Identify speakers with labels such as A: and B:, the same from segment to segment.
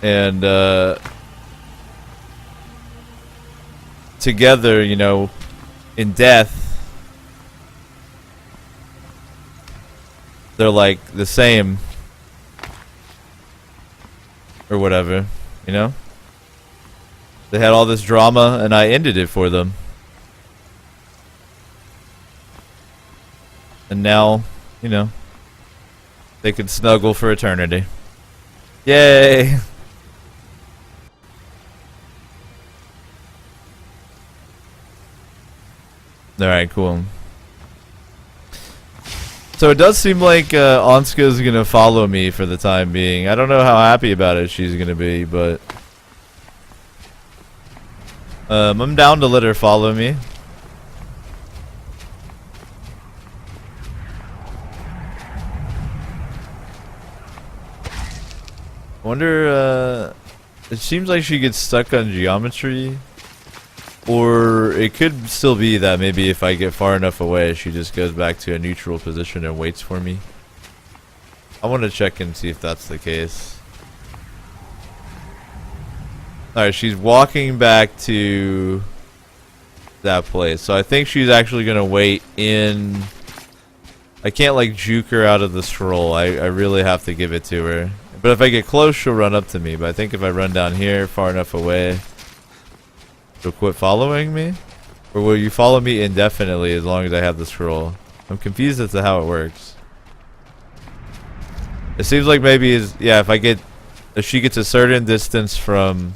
A: And together, you know, in death, they're like the same or whatever, you know? They had all this drama and I ended it for them. And now, you know, they can snuggle for eternity. Yay! Alright, cool. So it does seem like Onska is gonna follow me for the time being. I don't know how happy about it she's gonna be, but I'm down to let her follow me. I wonder, it seems like she gets stuck on geometry. Or it could still be that maybe if I get far enough away, she just goes back to a neutral position and waits for me. I want to check and see if that's the case. Alright, she's walking back to that place. So I think she's actually going to wait in... I can't like juke her out of the scroll. I really have to give it to her. But if I get close, she'll run up to me. But I think if I run down here far enough away... she'll quit following me? Or will you follow me indefinitely as long as I have the scroll? I'm confused as to how it works. It seems like maybe yeah, if she gets a certain distance from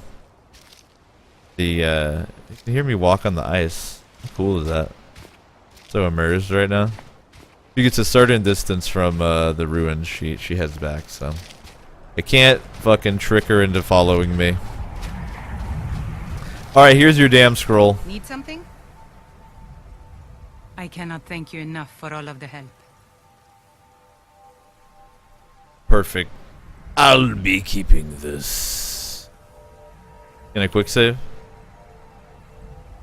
A: the you can hear me walk on the ice. How cool is that? So immersed right now. If she gets a certain distance from the ruins, she heads back, so I can't fucking trick her into following me. Alright, here's your damn scroll.
B: Need something? I cannot thank you enough for all of the help.
A: Perfect. I'll be keeping this. Can I quick save?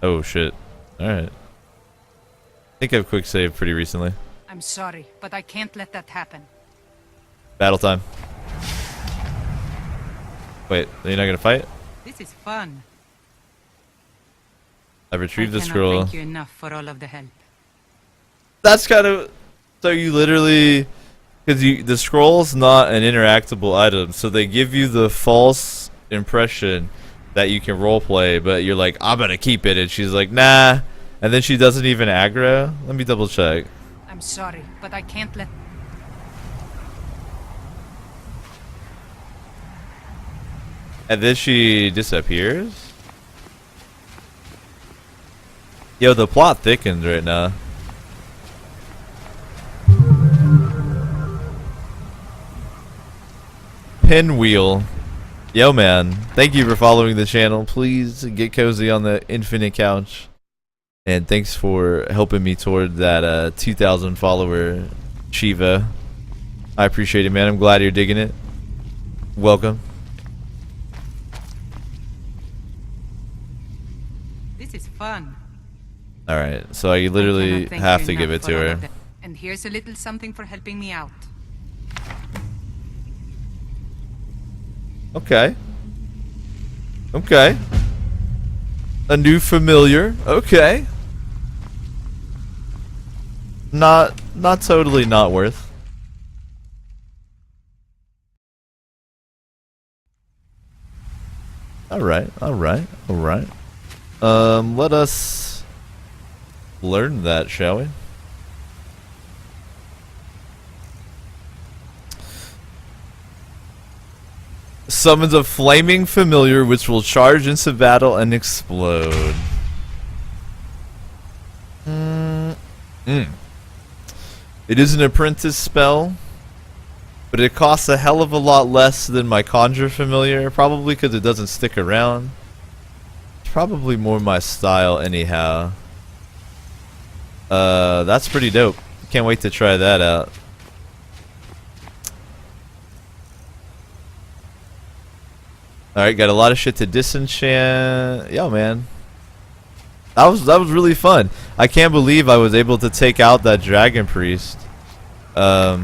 A: Oh shit. Alright. I think I've quick saved pretty recently.
B: I'm sorry, but I can't let that happen.
A: Battle time. Wait, are you not gonna fight?
B: This is fun.
A: I've retrieved the
B: I cannot
A: scroll.
B: thank you enough for all of the help.
A: That's kind of... So you literally... Because the scroll's not an interactable item, so they give you the false impression that you can roleplay, but you're like, I'm gonna keep it, and she's like, nah. And then she doesn't even aggro? Let me double check.
B: I'm sorry, but I can't let...
A: And then she disappears? Yo, the plot thickens right now. Pinwheel. Yo, man. Thank you for following the channel. Please get cozy on the infinite couch. And thanks for helping me toward that 2,000 follower Shiva. I appreciate it, man. I'm glad you're digging it. Welcome.
B: This is fun.
A: Alright, so I literally have to give it to her.
B: And here's a little something for helping me out.
A: Okay. Okay. A new familiar. Okay. Not totally not worth. Alright, alright, alright. Let us learn that, shall we? Summons a flaming familiar which will charge into battle and explode. It is an apprentice spell, but it costs a hell of a lot less than my conjure familiar, probably because it doesn't stick around. It's probably more my style anyhow. That's pretty dope. Can't wait to try that out. Alright, got a lot of shit to disenchant. Yo, man. That was really fun. I can't believe I was able to take out that dragon priest. But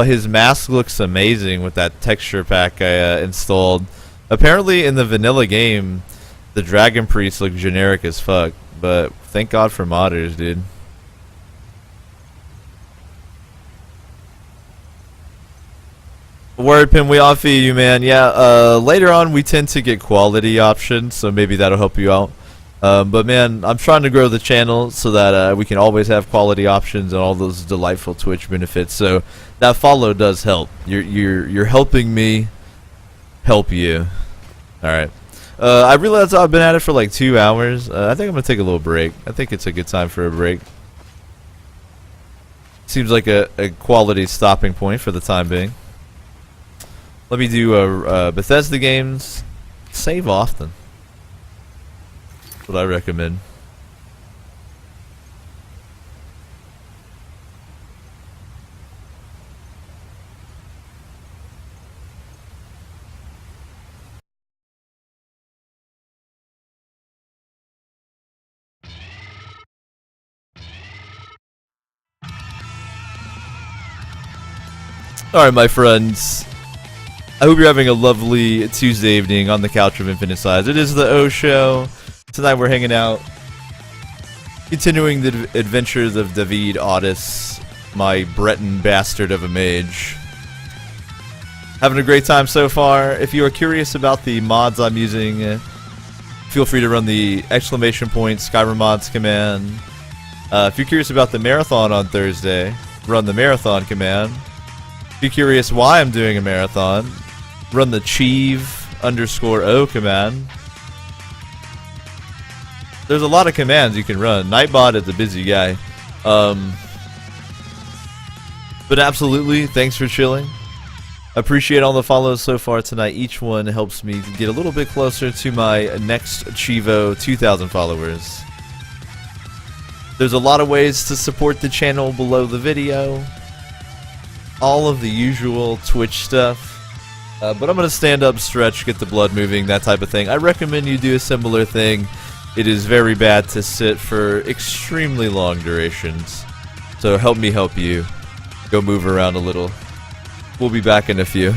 A: but his mask looks amazing with that texture pack I installed. Apparently in the vanilla game, the Dragon Priest look generic as fuck, but thank God for modders, dude. Word Pin, we offer you, man. Yeah, later on we tend to get quality options, so maybe that'll help you out. But man, I'm trying to grow the channel so that we can always have quality options and all those delightful Twitch benefits. So that follow does help. You're helping me help you. All right. I realized I've been at it for like 2 hours. I think I'm gonna take a little break. I think it's a good time for a break. Seems like a quality stopping point for the time being. Let me do Bethesda games. Save often. That's what I recommend. Alright, my friends. I hope you're having a lovely Tuesday evening on the couch of Infinite Size. It is the O Show. Tonight we're hanging out, continuing the adventures of Davide Ottus, my Breton bastard of a mage. Having a great time so far. If you are curious about the mods I'm using, feel free to run the !Skyrim mods command. If you're curious about the marathon on Thursday, run the marathon command. If you're curious why I'm doing a marathon, run the Chieve_O command. There's a lot of commands you can run. Nightbot is a busy guy. But absolutely, thanks for chilling. Appreciate all the follows so far tonight. Each one helps me get a little bit closer to my next Chivo 2,000 followers. There's a lot of ways to support the channel below the video. All of the usual Twitch stuff. But I'm going to stand up, stretch, get the blood moving, that type of thing. I recommend you do a similar thing. It is very bad to sit for extremely long durations. So help me help you. Go move around a little. We'll be back in a few.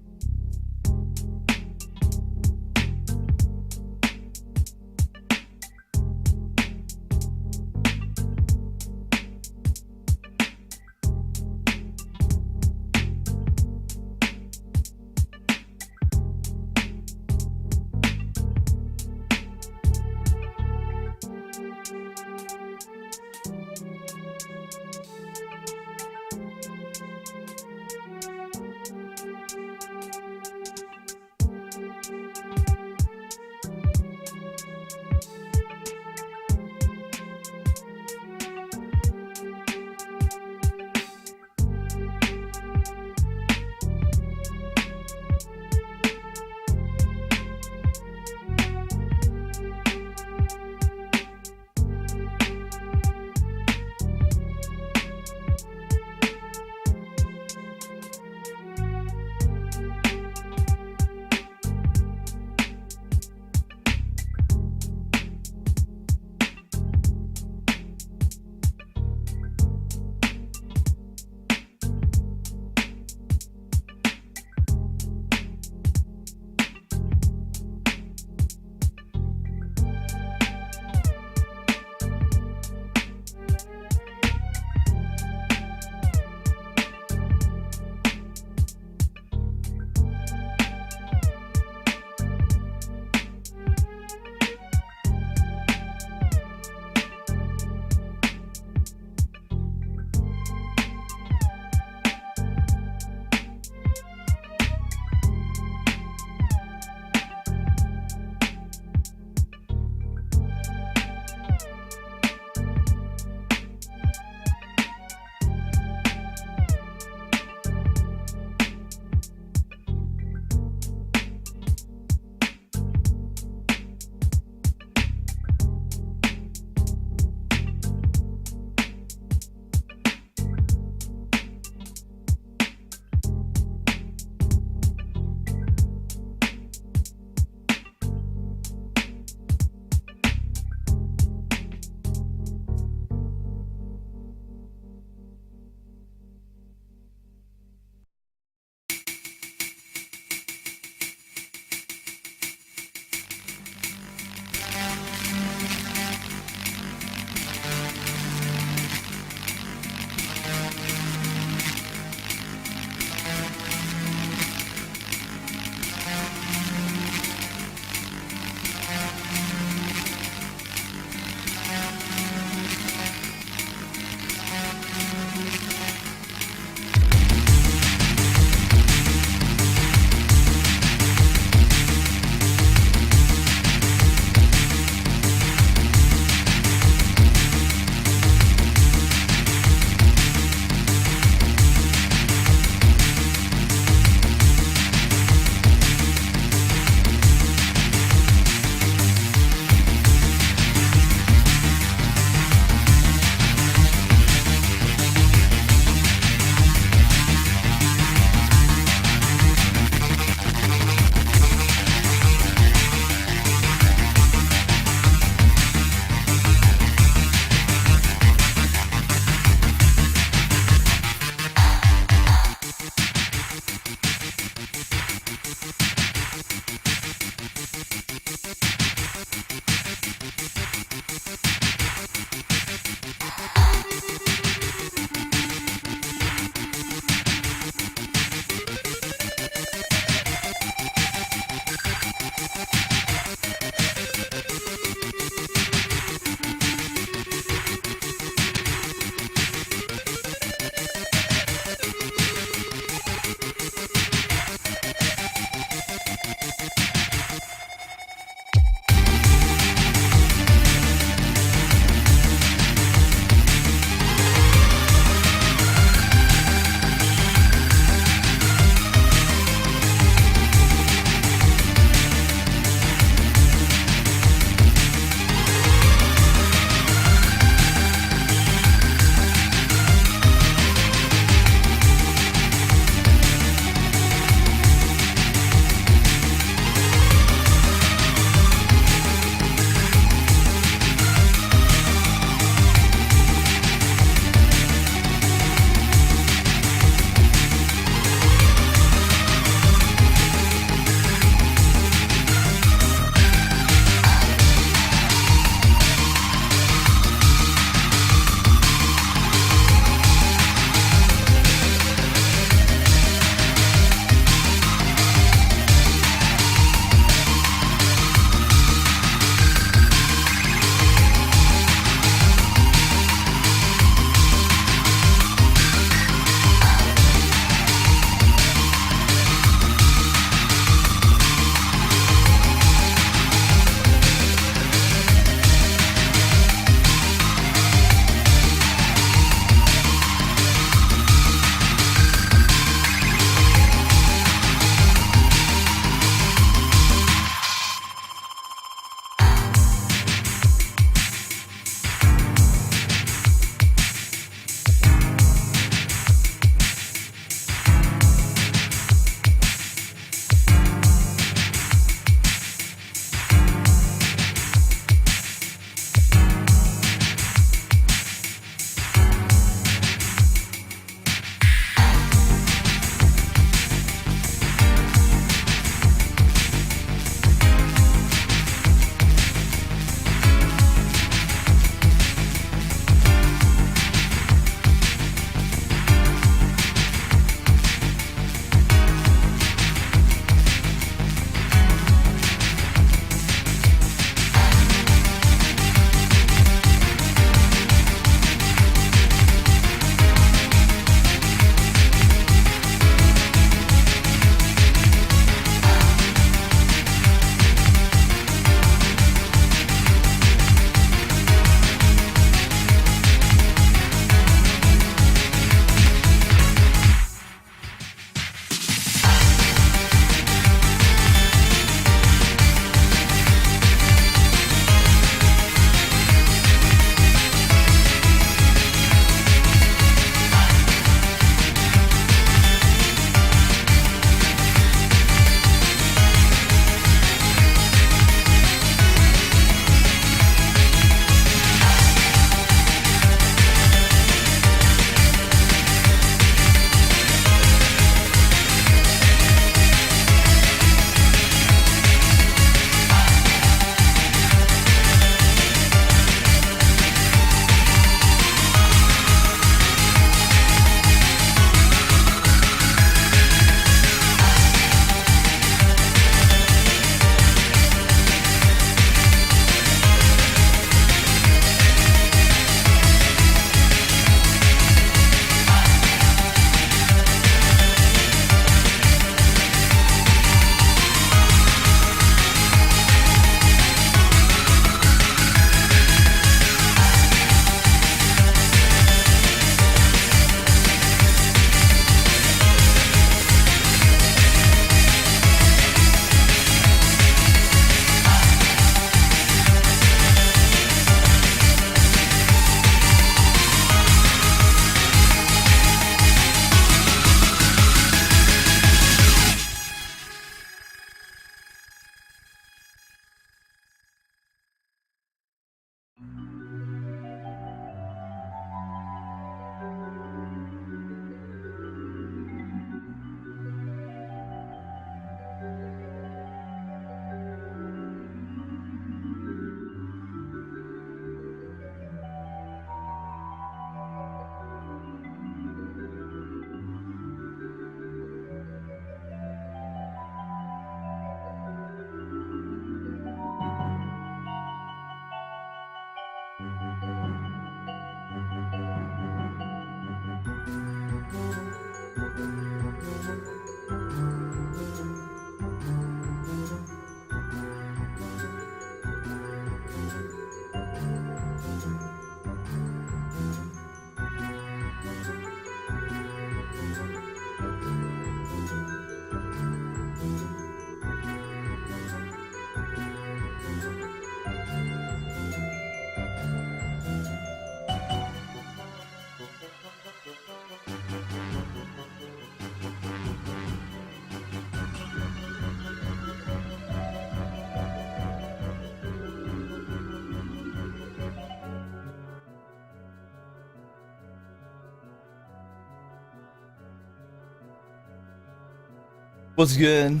C: What's good?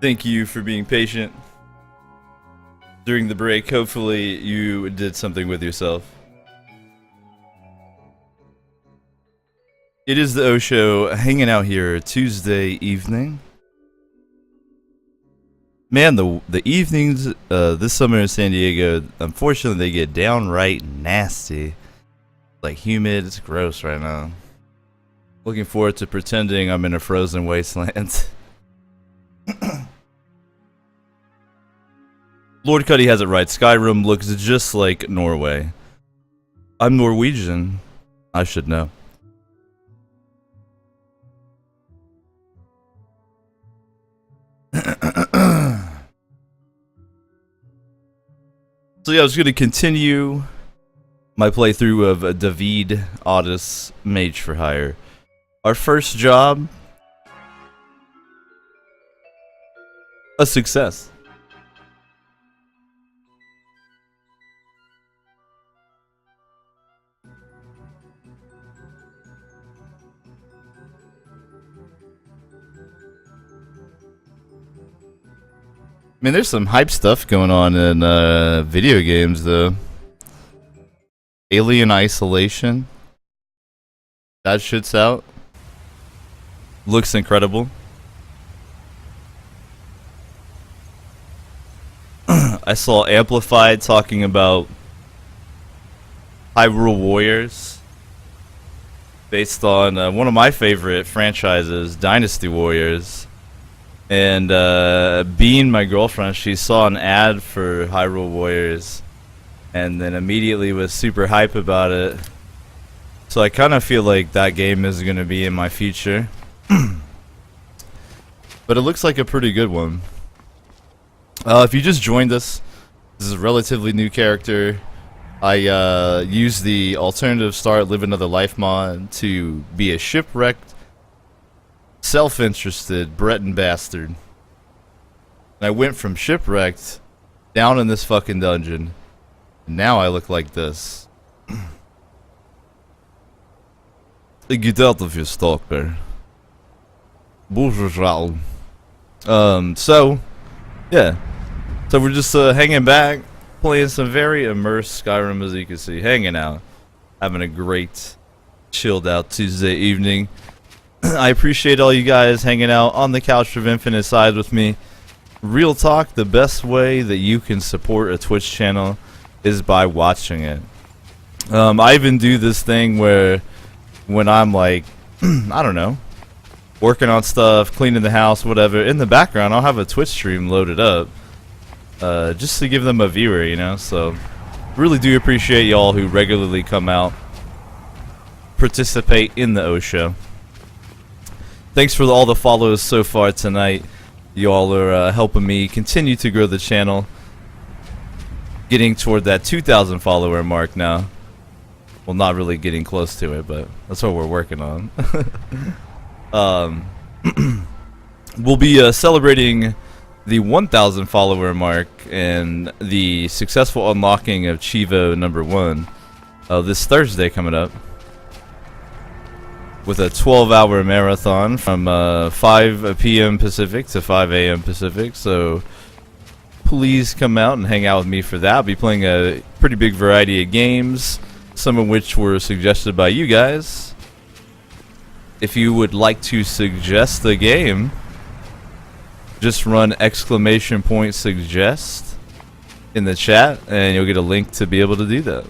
C: Thank you for being patient during the break. Hopefully you did something with yourself. It is the O Show, hanging out here Tuesday evening. Man, the evenings this summer in San Diego, unfortunately, they get downright nasty. Like humid, it's gross right now. Looking forward to pretending I'm in a frozen wasteland. Lord Cuddy has it right. Skyrim looks just like Norway. I'm Norwegian. I should know. So yeah, I was going to continue my playthrough of Davide Ottus, Mage for Hire. Our first job, a success. I mean, there's some hype stuff going on in video games, though. Alien Isolation. That shit's out. Looks incredible. I saw Amplified talking about Hyrule Warriors. Based on one of my favorite franchises, Dynasty Warriors. And being my girlfriend, she saw an ad for Hyrule Warriors and then immediately was super hype about it. So I kind of feel like that game is going to be in my future. But it looks like a pretty good one. If you just joined us, this is a relatively new character. I used the alternative start live another life mod to be a shipwrecked, self-interested Breton bastard. And I went from shipwrecked down in this fucking dungeon. And now I look like this. Get out of your stalker. So yeah. So we're just hanging back, playing some very immersed Skyrim, as you can see, hanging out, having a great chilled out Tuesday evening. I appreciate all you guys hanging out on the Couch of Infinite side with me. Real talk, the best way that you can support a Twitch channel is by watching it. I even do this thing where when I'm like, I don't know, working on stuff, cleaning the house, whatever, in the background I'll have a Twitch stream loaded up just to give them a viewer, you know. So really do appreciate y'all who regularly come out, participate in the O Show. Thanks for all the follows so far tonight. Y'all are helping me continue to grow the channel. Getting toward that 2,000 follower mark now. Well, not really getting close to it, but that's what we're working on. We'll be celebrating the 1,000 follower mark and the successful unlocking of Chivo number 1 this Thursday coming up. With a 12-hour marathon from 5 p.m. Pacific to 5 a.m. Pacific. So please come out and hang out with me for that. I'll be playing a pretty big variety of games, some of which were suggested by you guys. If you would like to suggest a game, just run !suggest in the chat and you'll get a link to be able to do that.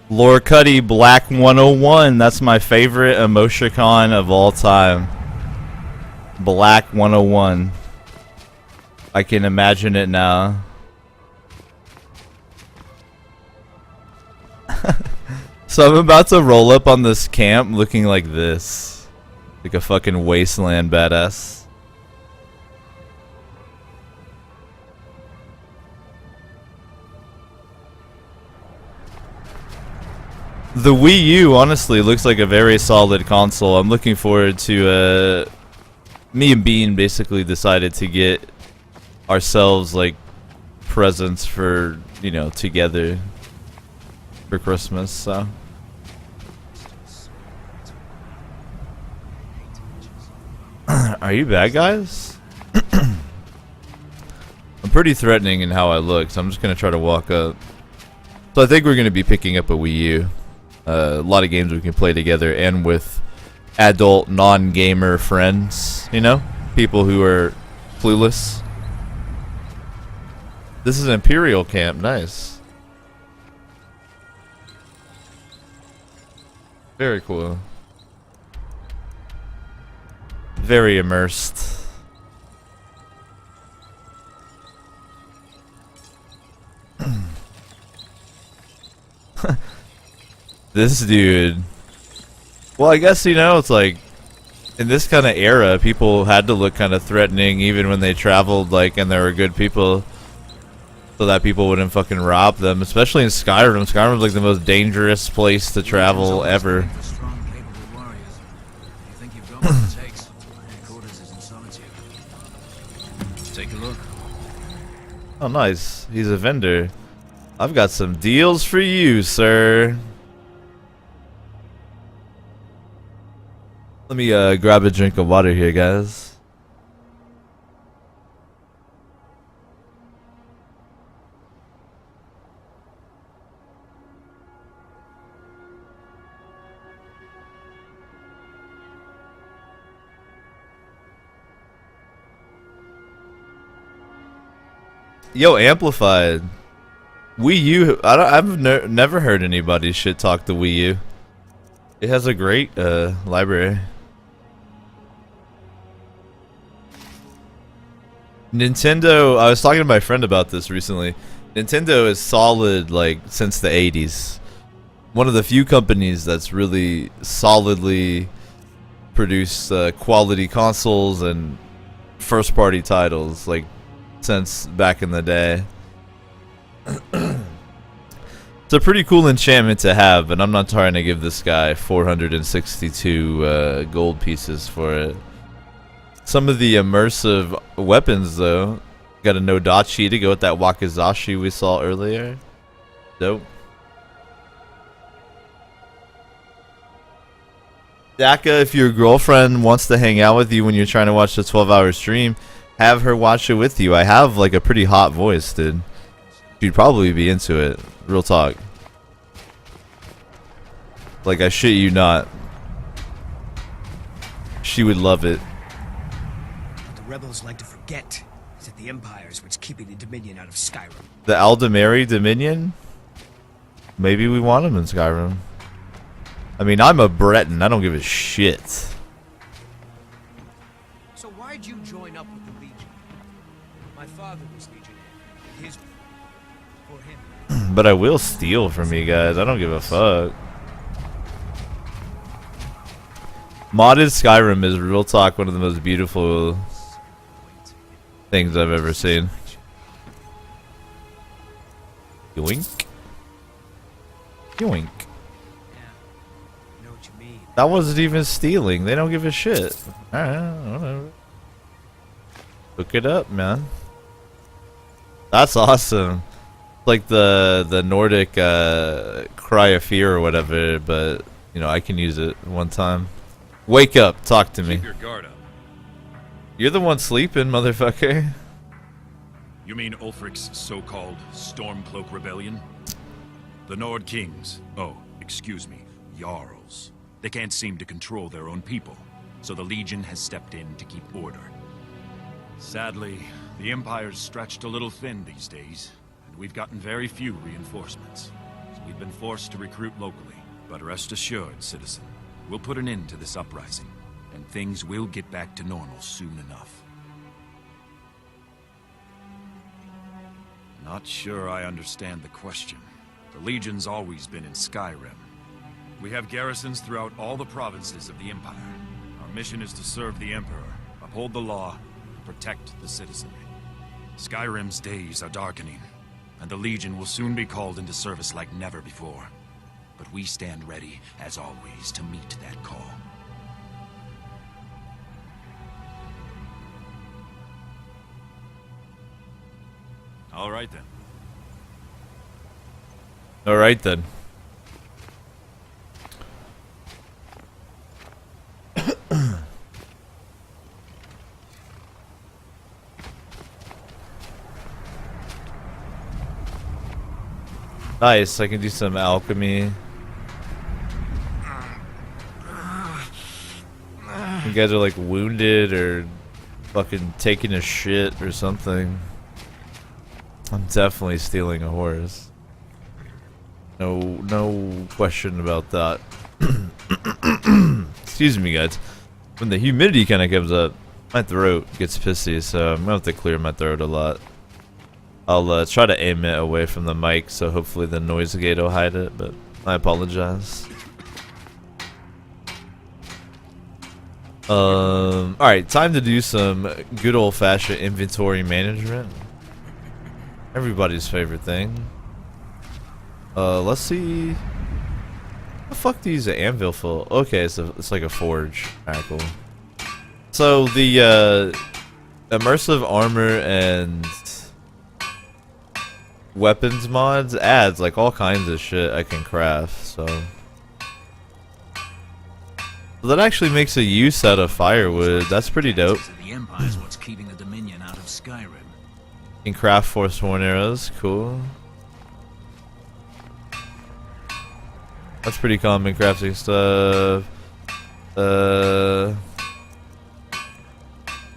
C: Lore Cuddy Black 101. That's my favorite emoticon of all time. Black 101. I can imagine it now. So I'm about to roll up on this camp looking like this. Like a fucking wasteland badass. The Wii U honestly looks like a very solid console. I'm looking forward to me and Bean basically decided to get ourselves like presents for, you know, together for Christmas. So
A: Are you bad guys? I'm pretty threatening in how I look, so I'm just gonna try to walk up. So I think we're gonna be picking up a Wii U. A lot of games we can play together and with adult non-gamer friends, you know? People who are clueless. This is an Imperial camp, nice. Very cool. Very immersed. This dude. Well, I guess, you know, it's like in this kind of era, people had to look kind of threatening even when they traveled, like, and they were good people, so that people wouldn't fucking rob them, especially in Skyrim. Skyrim's like the most dangerous place to travel ever.
D: Take a look.
A: Oh, nice. He's a vendor. I've got some deals for you, sir. Let me grab a drink of water here, guys. Yo, Amplified. Wii U. I've never heard anybody shit talk the Wii U. It has a great library. Nintendo. I was talking to my friend about this recently. Nintendo is solid, like, since the 80s. One of the few companies that's really solidly produced quality consoles and first-party titles, like, since back in the day. It's a pretty cool enchantment to have, and I'm not trying to give this guy 462 gold pieces for it. Some of the immersive weapons, though. Got a Nodachi to go with that Wakizashi we saw earlier. Dope. Daka, if your girlfriend wants to hang out with you when you're trying to watch the 12-hour stream, have her watch it with you. I have, like, a pretty hot voice, dude. She'd probably be into it. Real talk. Like, I shit you not. She would love it.
E: What the rebels like to forget is that the Empire is what's keeping the Dominion out of Skyrim.
A: The Aldemari Dominion? Maybe we want him in Skyrim. I mean, I'm a Breton. I don't give a shit.
E: So why'd you join up with the Legion? My father was Legionnaire. His... for him.
A: But I will steal from you guys. I don't give a fuck. Modded Skyrim is, real talk, one of the most beautiful things I've ever seen. Yoink. Yoink.
E: Yeah. I know what you mean.
A: That wasn't even stealing. They don't give a shit. Alright, whatever. Look it up, man. That's awesome. Like the Nordic cry of fear or whatever, but you know, I can use it one time. Wake up, talk to me.
D: Keep your guard up.
A: You're the one sleeping, motherfucker.
D: You mean Ulfric's so-called Stormcloak Rebellion? The Nord Kings, excuse me, Jarls. They can't seem to control their own people, so the Legion has stepped in to keep order. Sadly, the Empire's stretched a little thin these days, and we've gotten very few reinforcements. So we've been forced to recruit locally. But rest assured, citizen, we'll put an end to this uprising, and things will get back to normal soon enough. Not sure I understand the question. The Legion's always been in Skyrim. We have garrisons throughout all the provinces of the Empire. Our mission is to serve the Emperor, uphold the law, and protect the citizenry. Skyrim's days are darkening, and the Legion will soon be called into service like never before. But we stand ready, as always, to meet that call. All right, then.
A: Alright then. Nice, I can do some alchemy. You guys are like wounded or fucking taking a shit or something. I'm definitely stealing a horse. No question about that. Excuse me, guys. When the humidity kind of comes up, my throat gets pissy, so I'm gonna have to clear my throat a lot. I'll try to aim it away from the mic, so hopefully the noise gate will hide it, but I apologize. Alright, time to do some good old-fashioned inventory management. Everybody's favorite thing. Let's see. What the fuck do you use an anvil for? Okay, it's like a forge. Alright, cool. So the immersive armor and weapons mods adds like all kinds of shit I can craft, so that actually makes a use out of firewood. That's pretty dope.
F: The Empire's what's keeping the Dominion out of Skyrim.
A: You can craft Forsworn arrows, cool. That's pretty common crafting stuff.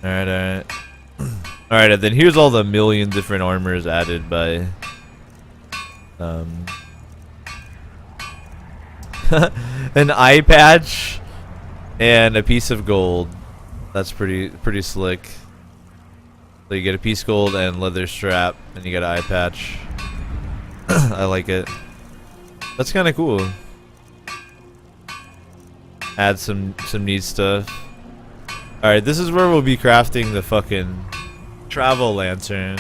A: Alright. Alright, and then here's all the million different armors added by an eye patch and a piece of gold. That's pretty slick. So you get a piece of gold and leather strap, and you get an eye patch. I like it. That's kind of cool. Add some neat stuff. Alright, this is where we'll be crafting the fucking travel lantern.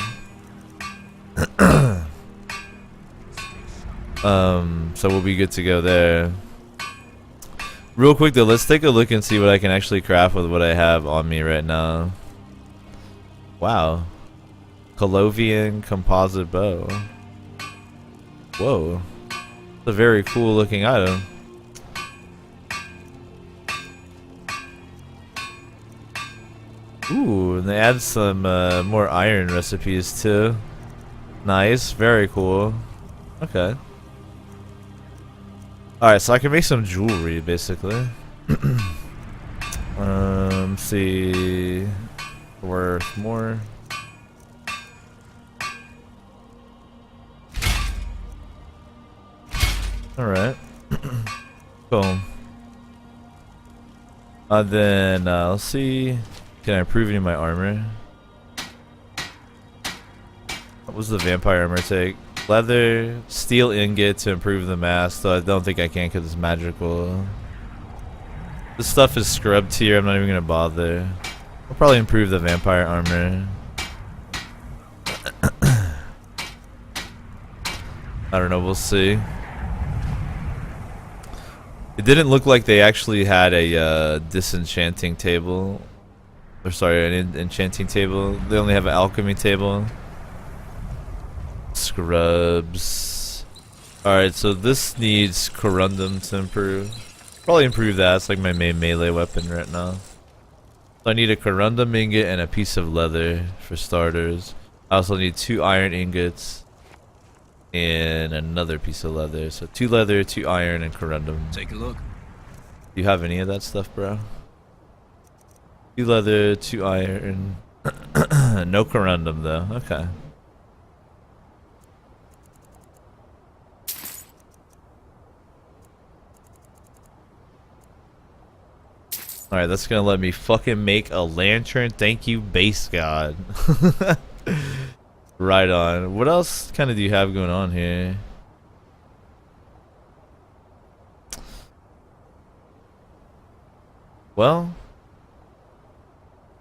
A: So we'll be good to go there. Real quick though, let's take a look and see what I can actually craft with what I have on me right now. Wow. Colovian composite bow. Whoa. It's a very cool looking item. Ooh, and they add some more iron recipes too. Nice, very cool. Okay. Alright, so I can make some jewelry basically. See. Worth more. Alright. Cool. Then, let's see. Can I improve any of my armor? What was the vampire armor take? Leather, steel ingot to improve the mask, though I don't think I can because it's magical. This stuff is scrub tier, I'm not even gonna bother. I'll probably improve the vampire armor. I don't know, we'll see. It didn't look like they actually had a disenchanting table. Or sorry, an enchanting table. They only have an alchemy table. Scrubs. Alright, so this needs corundum to improve. Probably improve that. It's like my main melee weapon right now. So I need a corundum ingot and a piece of leather for starters. I also need 2 iron ingots and another piece of leather. So 2 leather, 2 iron, and corundum.
F: Take a look.
A: Do you have any of that stuff, bro? 2 leather, 2 iron. No corundum though. Okay. Alright, that's gonna let me fucking make a lantern. Thank you, base god. Right on. What else kind of do you have going on here? Well,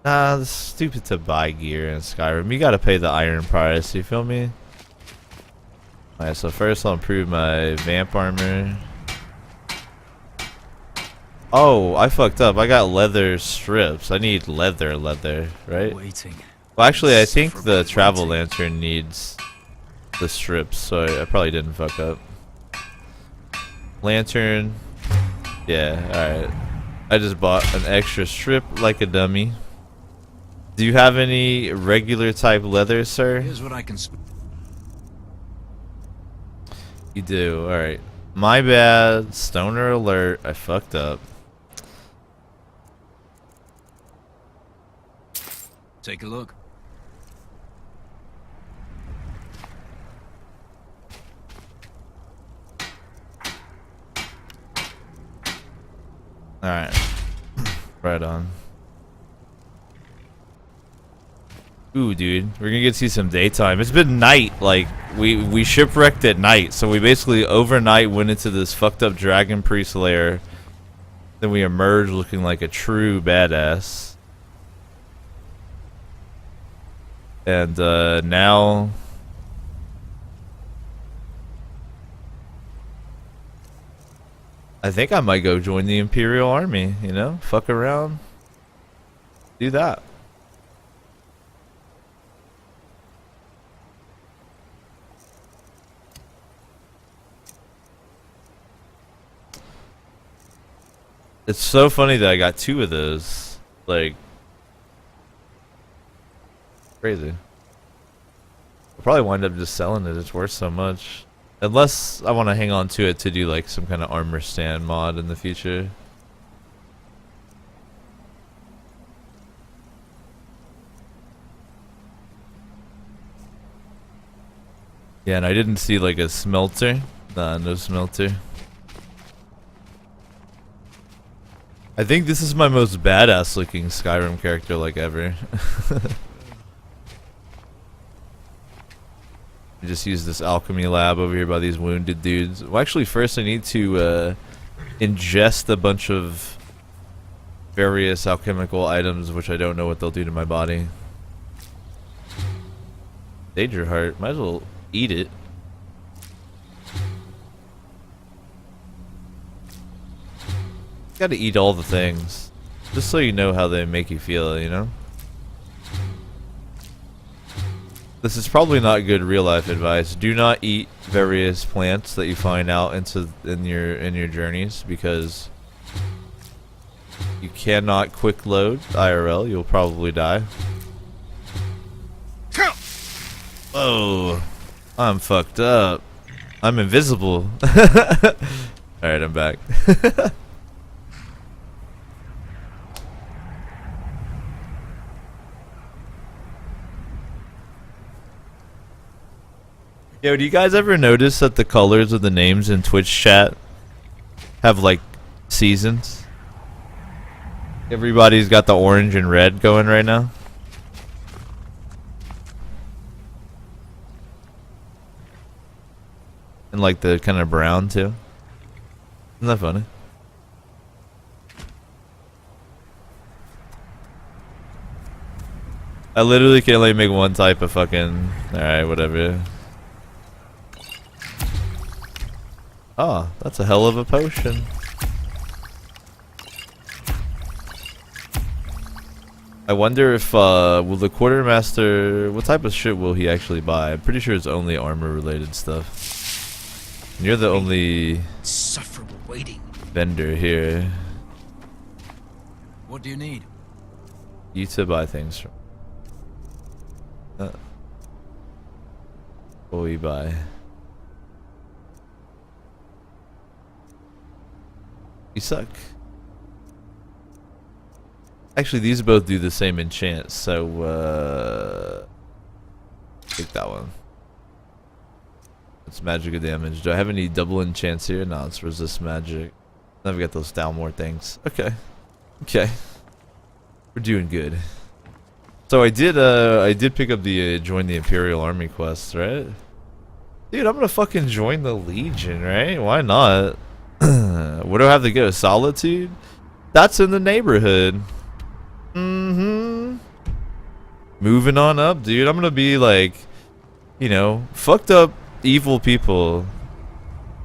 A: it's stupid to buy gear in Skyrim. You gotta pay the iron price, you feel me? Alright, so first I'll improve my vamp armor. Oh, I fucked up. I got leather strips. I need leather, right?
F: Waiting.
A: Well, actually, I think the travel lantern needs the strips, so I probably didn't fuck up. Lantern. Yeah, alright. I just bought an extra strip like a dummy. Do you have any regular type leather, sir?
F: Here's what I can.
A: You do. Alright. My bad. Stoner alert. I fucked up.
F: Take a look.
A: Alright. Right on. Ooh, dude. We're gonna get to see some daytime. It's been night. Like, we shipwrecked at night. So we basically overnight went into this fucked up dragon priest lair. Then we emerged looking like a true badass. And now I think I might go join the Imperial Army, you know? Fuck around. Do that. It's so funny that I got 2 of those. Like, crazy. I'll probably wind up just selling it. It's worth so much. Unless I want to hang on to it to do like some kind of armor stand mod in the future. Yeah, and I didn't see like a smelter. Nah, no smelter. I think this is my most badass looking Skyrim character like ever. I just use this alchemy lab over here by these wounded dudes. Well, actually, first I need to ingest a bunch of various alchemical items, which I don't know what they'll do to my body. Danger heart. Might as well eat it. Gotta eat all the things. Just so you know how they make you feel, you know? This is probably not good real life advice. Do not eat various plants that you find out in your journeys, because you cannot quick load IRL. You'll probably die. Oh, I'm fucked up. I'm invisible. Alright, I'm back. Yo, do you guys ever notice that the colors of the names in Twitch chat have like seasons? Everybody's got the orange and red going right now. And like the kind of brown too. Isn't that funny? I literally can only make one type of fucking... Alright, whatever. Oh, that's a hell of a potion. I wonder if, will the quartermaster... What type of shit will he actually buy? I'm pretty sure it's only armor-related stuff. And you're the only...
F: Insufferable waiting.
A: Vendor here.
F: What do you need?
A: You to buy things from. What will you buy? You suck. Actually, these both do the same enchant, so take that one. It's magic of damage. Do I have any double enchants here? No, it's resist magic. Then we got those Stalmore things. Okay. Okay. We're doing good. So I did pick up the join the Imperial Army quest, right? Dude, I'm gonna fucking join the Legion, right? Why not? Where do I have to go? Solitude? That's in the neighborhood. Mm-hmm. Moving on up, dude. I'm gonna be like, you know, fucked up evil people.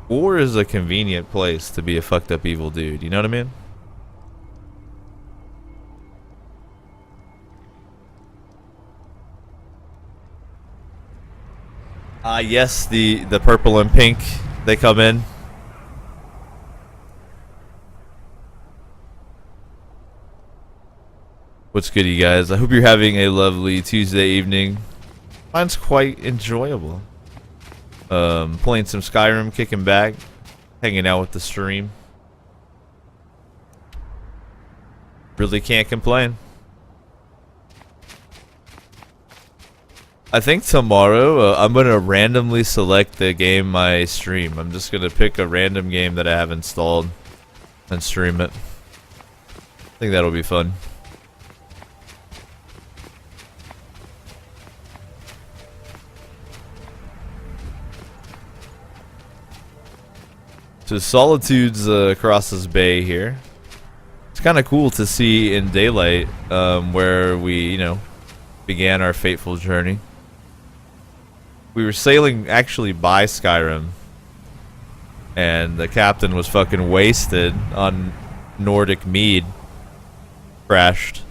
A: War is a convenient place to be a fucked up evil dude. You know what I mean? Yes, the purple and pink, they come in. What's good, you guys? I hope you're having a lovely Tuesday evening. Mine's quite enjoyable. Playing some Skyrim, kicking back, hanging out with the stream. Really can't complain. I think tomorrow I'm gonna randomly select the game I stream. I'm just gonna pick a random game that I have installed and stream it. I think that'll be fun. So Solitude's across this bay here. It's kind of cool to see in daylight where we, you know, began our fateful journey. We were sailing actually by Skyrim, and the captain was fucking wasted on Nordic mead. Crashed.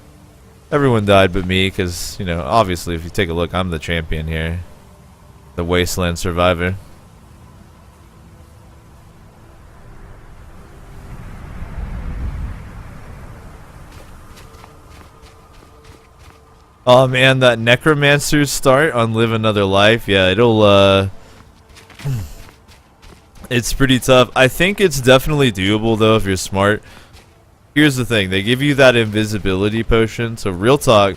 A: Everyone died but me, because, you know, obviously if you take a look, I'm the champion here. The wasteland survivor. Oh man, that necromancer's start on Live Another Life, yeah, it'll it's pretty tough. I think it's definitely doable though if you're smart. Here's the thing, they give you that invisibility potion, so real talk,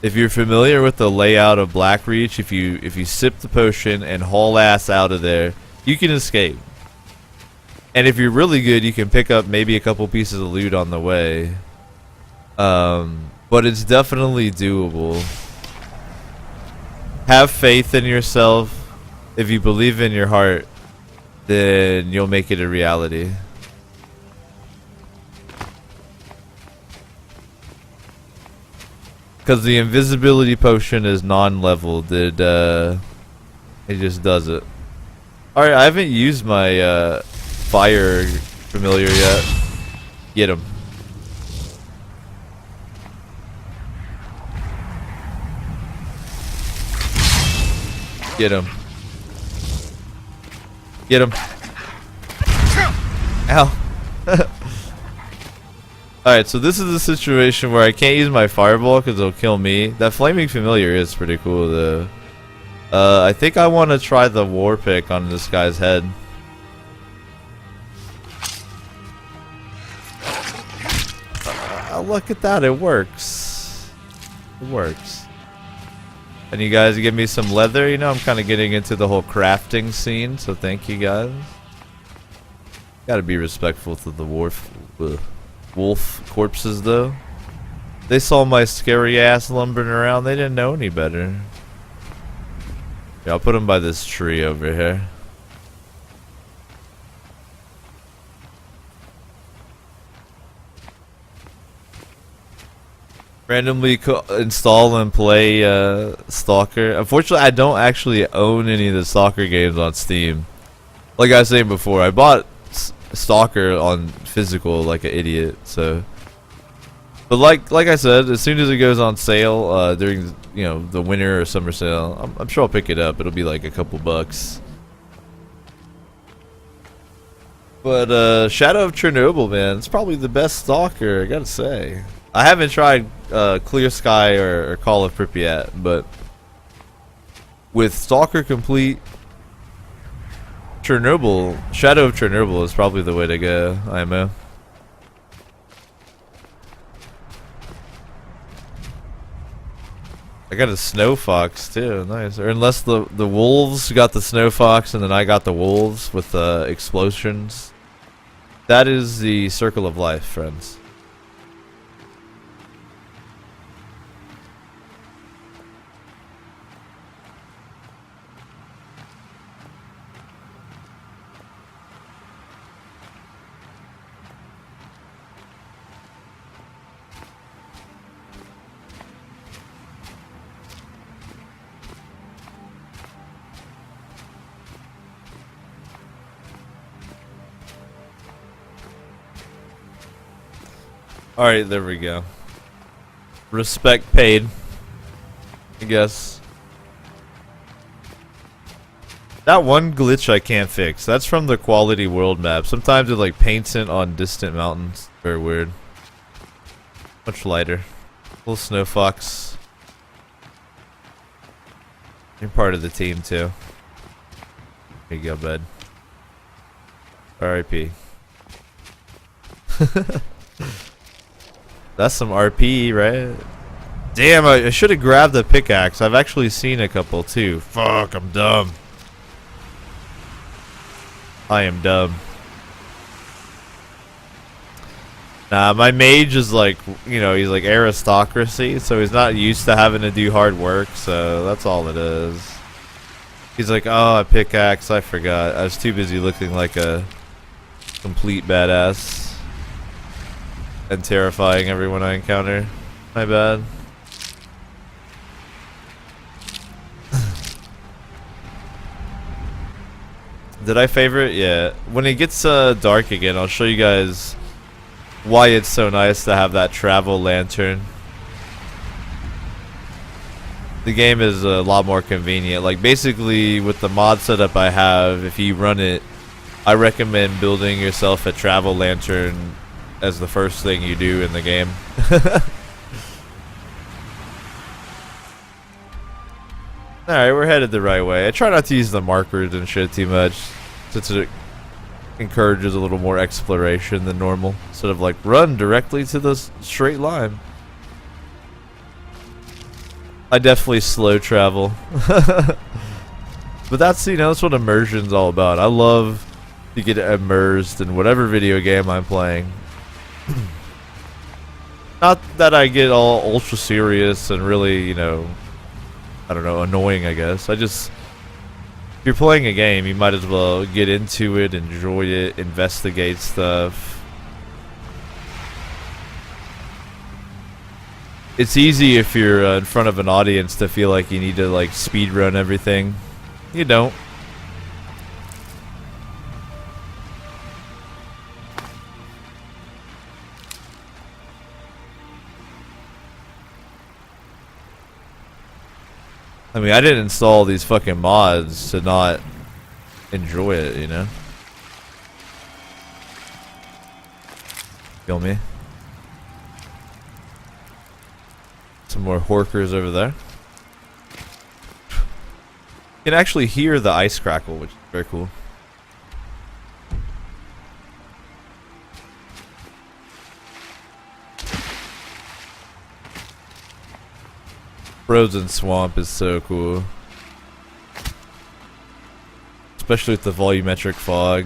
A: if you're familiar with the layout of Blackreach, if you sip the potion and haul ass out of there, you can escape. And if you're really good, you can pick up maybe a couple pieces of loot on the way. But it's definitely doable. Have faith in yourself. If you believe in your heart, then you'll make it a reality. Because the invisibility potion is non-leveled. It just does it. Alright, I haven't used my fire familiar yet. Get him. Get him. Get him. Ow. Alright, so this is a situation where I can't use my fireball because it'll kill me. That flaming familiar is pretty cool though. I think I want to try the war pick on this guy's head. Look at that, it works. It works. And you guys give me some leather, you know, I'm kind of getting into the whole crafting scene, so thank you guys. Gotta be respectful to the wolf corpses though. They saw my scary ass lumbering around, they didn't know any better. Yeah, I'll put them by this tree over here. Randomly install and play Stalker. Unfortunately, I don't actually own any of the Stalker games on Steam. Like I was saying before, I bought Stalker on physical like an idiot. So, but like I said, as soon as it goes on sale during the winter or summer sale, I'm sure I'll pick it up. It'll be like a couple bucks. But Shadow of Chernobyl, man, it's probably the best Stalker, I gotta say. I haven't tried Clear Sky or Call of Pripyat, but with Stalker complete, Chernobyl, Shadow of Chernobyl is probably the way to go, IMO. I got a snow fox too, nice. Or unless the wolves got the snow fox and then I got the wolves with explosions. That is the circle of life, friends. Alright, there we go. Respect paid, I guess. That one glitch I can't fix. That's from the quality world map. Sometimes it like paints it on distant mountains. Very weird. Much lighter. Little snow fox. You're part of the team too. There you go, bud. R.I.P. That's some RP, right? Damn, I should have grabbed the pickaxe. I've actually seen a couple too. Fuck, I'm dumb. I am dumb. Nah, my mage is like, you know, he's like aristocracy, so he's not used to having to do hard work, so that's all it is. He's like, oh, a pickaxe, I forgot. I was too busy looking like a complete badass and terrifying everyone I encounter. My bad. Did I favorite? Yeah. When it gets dark again, I'll show you guys why it's so nice to have that travel lantern. The game is a lot more convenient. Like basically with the mod setup I have, if you run it, I recommend building yourself a travel lantern as the first thing you do in the game. Alright, we're headed the right way. I try not to use the markers and shit too much, since it encourages a little more exploration than normal. Instead of like, run directly to the straight line. I definitely slow travel. But that's, you know, that's what immersion's all about. I love to get immersed in whatever video game I'm playing. Not that I get all ultra serious and really, you know, I don't know, annoying, I guess. I just, if you're playing a game, you might as well get into it, enjoy it, investigate stuff. It's easy if you're in front of an audience to feel like you need to like speedrun everything. You don't. I mean, I didn't install these fucking mods to not enjoy it, you know? Feel me? Some more horkers over there. You can actually hear the ice crackle, which is very cool. Frozen Swamp is so cool. Especially with the volumetric fog.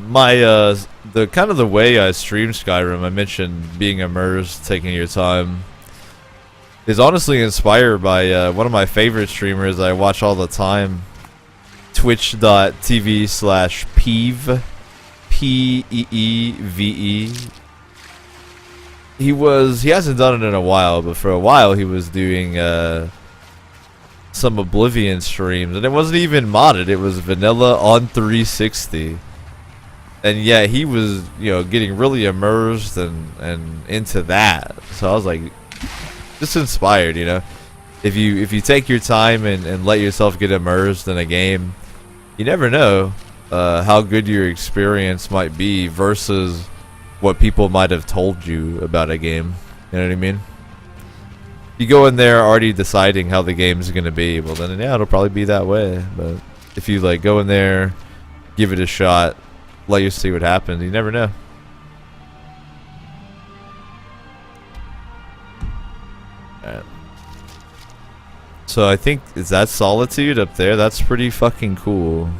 A: My the kind of the way I stream Skyrim, I mentioned being immersed, taking your time, is honestly inspired by one of my favorite streamers I watch all the time, twitch.tv/peeve, P-E-E-V-E. He hasn't done it in a while, but for a while he was doing some Oblivion streams, and it wasn't even modded, it was vanilla on 360. And yeah, he was, you know, getting really immersed and into that. So I was like, just inspired, you know. If you take your time and let yourself get immersed in a game, you never know how good your experience might be versus what people might have told you about a game. You know what I mean? You go in there already deciding how the game's gonna be, well then yeah, it'll probably be that way. But if you like go in there, give it a shot, let you see what happens, you never know. Alright. So I think, is that Solitude up there? That's pretty fucking cool.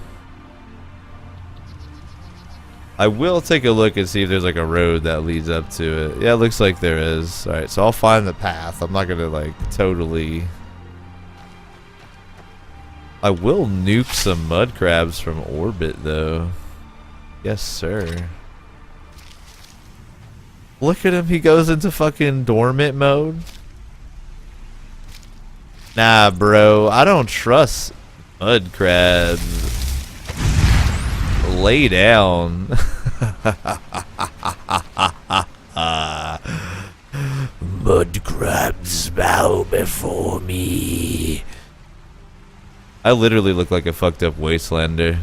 A: I will take a look and see if there's like a road that leads up to it. Yeah, it looks like there is. Alright, so I'll find the path. I'm not gonna like totally... I will nuke some mud crabs from orbit though. Yes, sir. Look at him, he goes into fucking dormant mode. Nah, bro, I don't trust mud crabs. Lay down. Mud crabs bow before me. I literally look like a fucked up wastelander.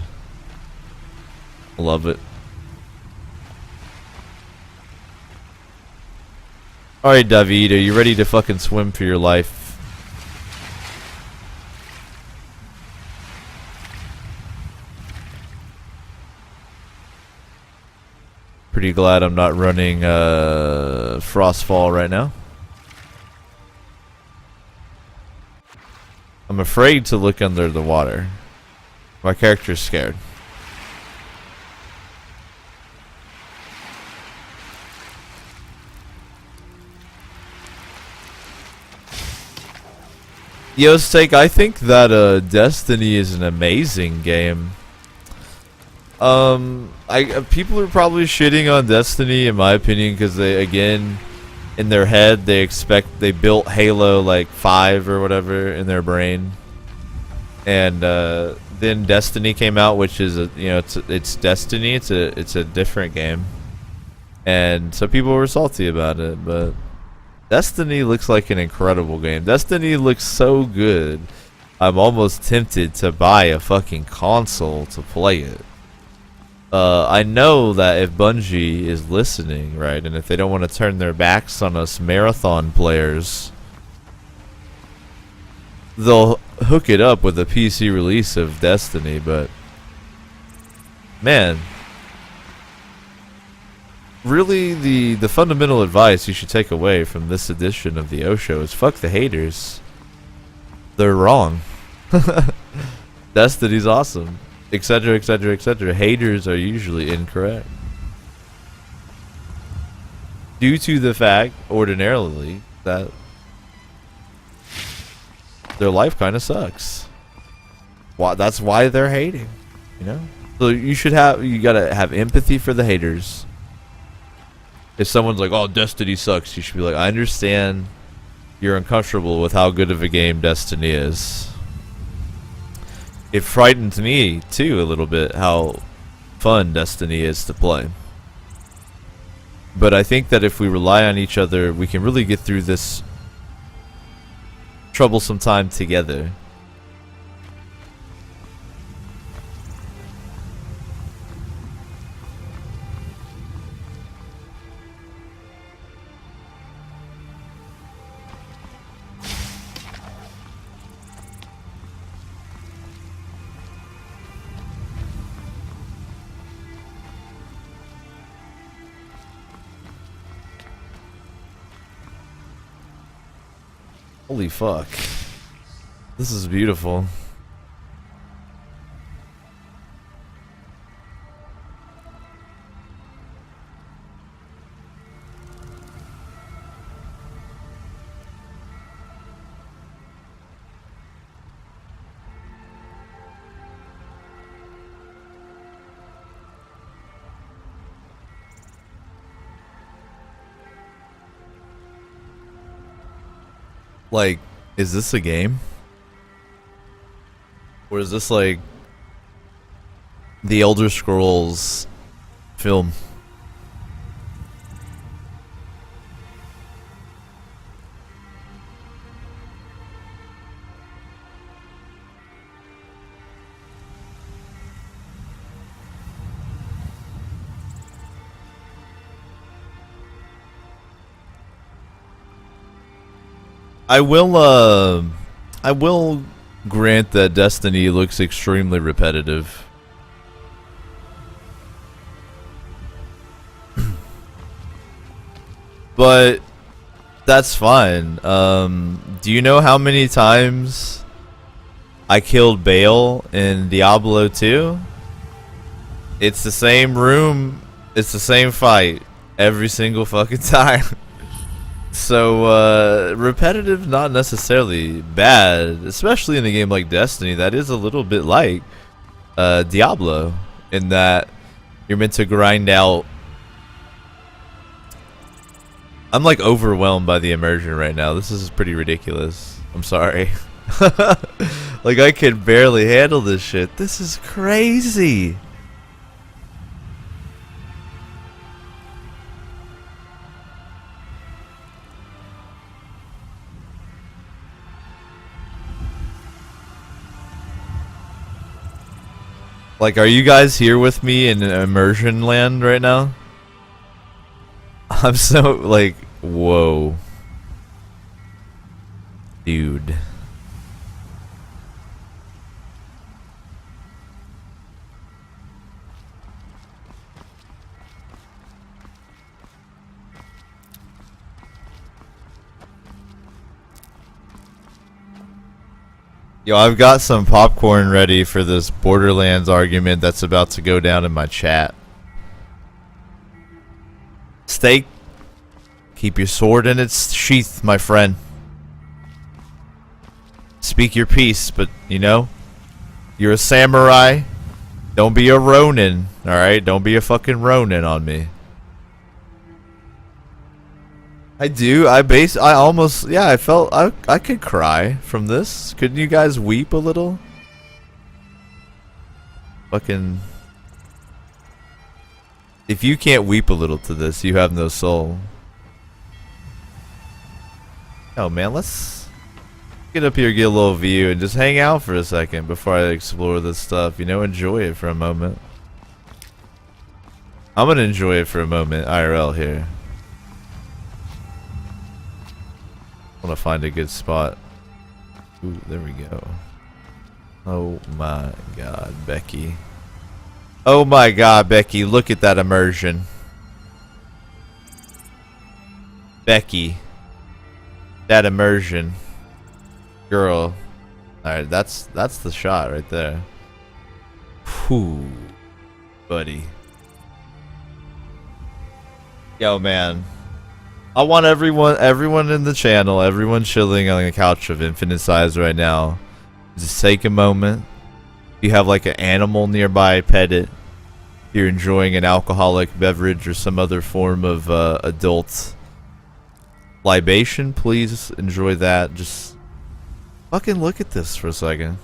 A: Love it. Alright, David, are you ready to fucking swim for your life? Pretty glad I'm not running Frostfall right now. I'm afraid to look under the water. My character's scared. Yo, Steak, I think that Destiny is an amazing game. People are probably shitting on Destiny in my opinion because they, again, in their head they built Halo like 5 or whatever in their brain, and then Destiny came out, which is it's Destiny. It's a different game, and so people were salty about it. But Destiny looks like an incredible game. Destiny looks so good. I'm almost tempted to buy a fucking console to play it. I know that if Bungie is listening, right, and if they don't want to turn their backs on us marathon players, they'll hook it up with a PC release of Destiny, but man, really the fundamental advice you should take away from this edition of the Osho is fuck the haters. They're wrong. Destiny's awesome. Etc, etc, etc. Haters are usually incorrect. Due to the fact, ordinarily, that their life kind of sucks. That's why they're hating, you know? So you gotta have empathy for the haters. If someone's like, oh, Destiny sucks, you should be like, I understand you're uncomfortable with how good of a game Destiny is. It frightens me, too, a little bit, how fun Destiny is to play. But I think that if we rely on each other, we can really get through this troublesome time together. Holy fuck. This is beautiful. Like, is this a game? Or is this like the Elder Scrolls film? I will grant that Destiny looks extremely repetitive. But that's fine. Do you know how many times I killed Bale in Diablo 2? It's the same room, it's the same fight every single fucking time. So, repetitive not necessarily bad, especially in a game like Destiny that is a little bit like Diablo, in that you're meant to grind out. I'm like overwhelmed by the immersion right now. This is pretty ridiculous. I'm sorry. Like, I can barely handle this shit. This is crazy. Like, are you guys here with me in immersion land right now? I'm so, like, whoa. Dude. Yo, I've got some popcorn ready for this Borderlands argument that's about to go down in my chat. Steak, keep your sword in its sheath, my friend. Speak your piece, but, you know, you're a samurai. Don't be a Ronin, alright? Don't be a fucking Ronin on me. I do. I almost, yeah, I felt I could cry from this. Couldn't you guys weep a little? Fucking, if you can't weep a little to this, you have no soul. Oh man, let's get up here, get a little view, and just hang out for a second before I explore this stuff. You know, enjoy it for a moment. I'm gonna enjoy it for a moment, IRL here. I want to find a good spot. Ooh, there we go. Oh my god, Becky. Oh my god, Becky, look at that immersion. Becky. That immersion. Girl. Alright, that's the shot right there. Whew. Buddy. Yo, man. I want everyone in the channel, everyone chilling on the couch of infinite size right now, just take a moment. If you have like an animal nearby, pet it. If you're enjoying an alcoholic beverage or some other form of adult libation, please enjoy that. Just fucking look at this for a second.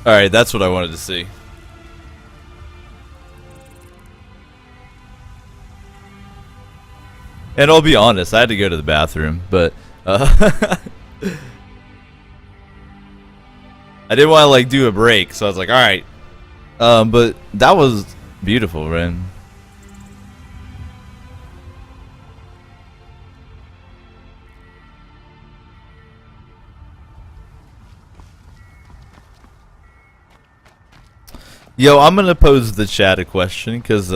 A: Alright, that's what I wanted to see. And I'll be honest, I had to go to the bathroom, but I didn't want to like do a break, so I was like, alright. But that was beautiful, right? Yo, I'm gonna pose the chat a question, because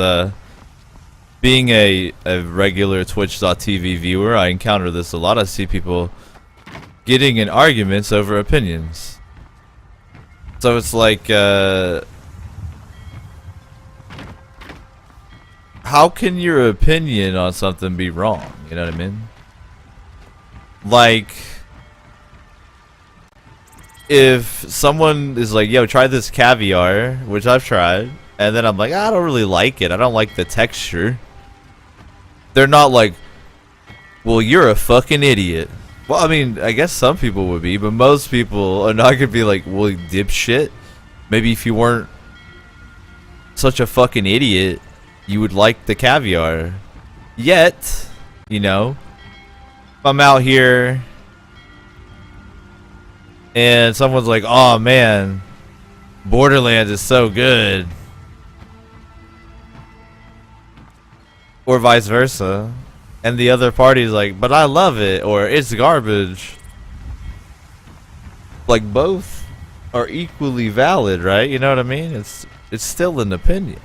A: being a regular Twitch.tv viewer, I encounter this a lot. I see people getting in arguments over opinions. So it's like, how can your opinion on something be wrong? You know what I mean? Like, if someone is like, yo, try this caviar, which I've tried, and then I'm like, I don't really like it. I don't like the texture. They're not like, well, you're a fucking idiot. Well, I mean, I guess some people would be, but most people are not gonna be like, well, dipshit. Maybe if you weren't such a fucking idiot, you would like the caviar. Yet, you know, if I'm out here and someone's like, oh man, Borderlands is so good. Or vice versa. And the other party's like, but I love it, or it's garbage. Like, both are equally valid, right? You know what I mean? It's still an opinion.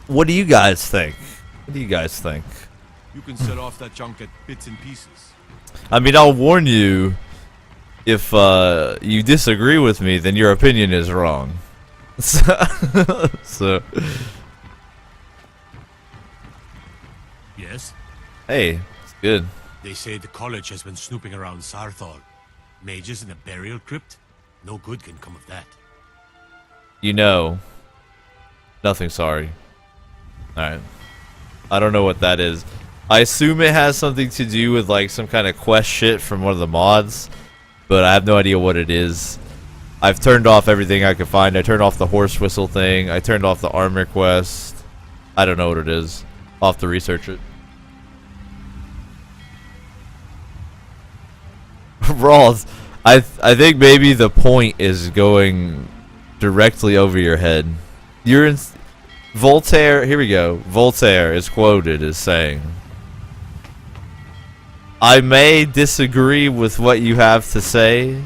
A: What do you guys think? What do you guys think?
G: You can set off that junk at bits and pieces.
A: I mean, I'll warn you, if you disagree with me, then your opinion is wrong. So
G: Yes?
A: hey, it's good.
G: They say the college has been snooping around Sarthal. Mages in a burial crypt? No good can come of that.
A: You know, nothing, sorry. Alright. I don't know what that is. I assume it has something to do with like some kind of quest shit from one of the mods, but I have no idea what it is. I've turned off everything I could find. I turned off the horse whistle thing. I turned off the armor quest. I don't know what it is. I'll have to research it. Rawls, I think maybe the point is going directly over your head. You're in Voltaire. Here we go. Voltaire is quoted as saying, "I may disagree with what you have to say,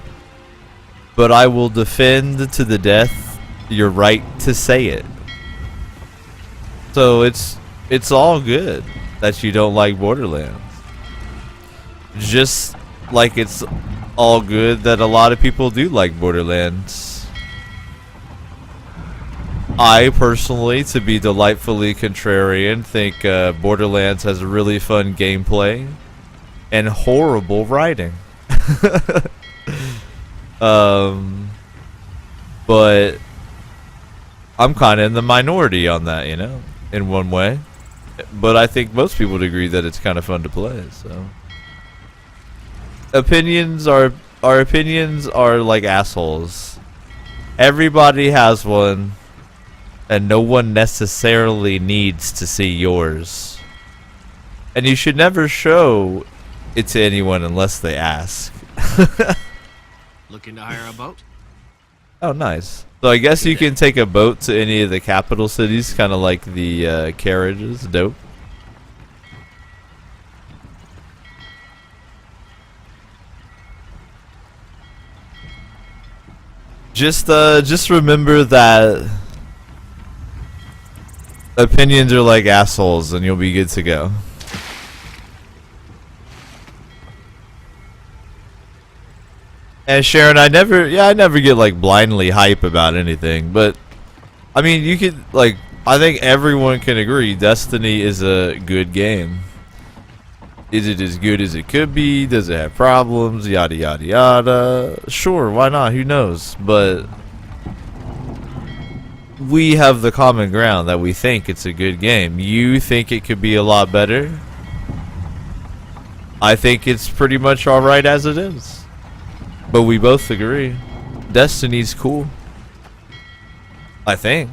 A: but I will defend to the death your right to say it." So it's all good that you don't like Borderlands. Just like it's all good that a lot of people do like Borderlands. I personally, to be delightfully contrarian, think Borderlands has really fun gameplay and horrible writing. But I'm kind of in the minority on that, you know, in one way. But I think most people would agree that it's kind of fun to play. So opinions are like assholes. Everybody has one, and no one necessarily needs to see yours. And you should never show it to anyone unless they ask.
F: Looking to hire a boat?
A: Oh, nice. So I guess you can take a boat to any of the capital cities, kind of like the carriages. Dope. Just remember that opinions are like assholes, and you'll be good to go. And Sharon, I never get like blindly hype about anything, but I mean, you could like, I think everyone can agree Destiny is a good game. Is it as good as it could be? Does it have problems? Yada yada yada. Sure, why not? Who knows? But we have the common ground that we think it's a good game. You think it could be a lot better? I think it's pretty much alright as it is. But we both agree Destiny's cool. I think.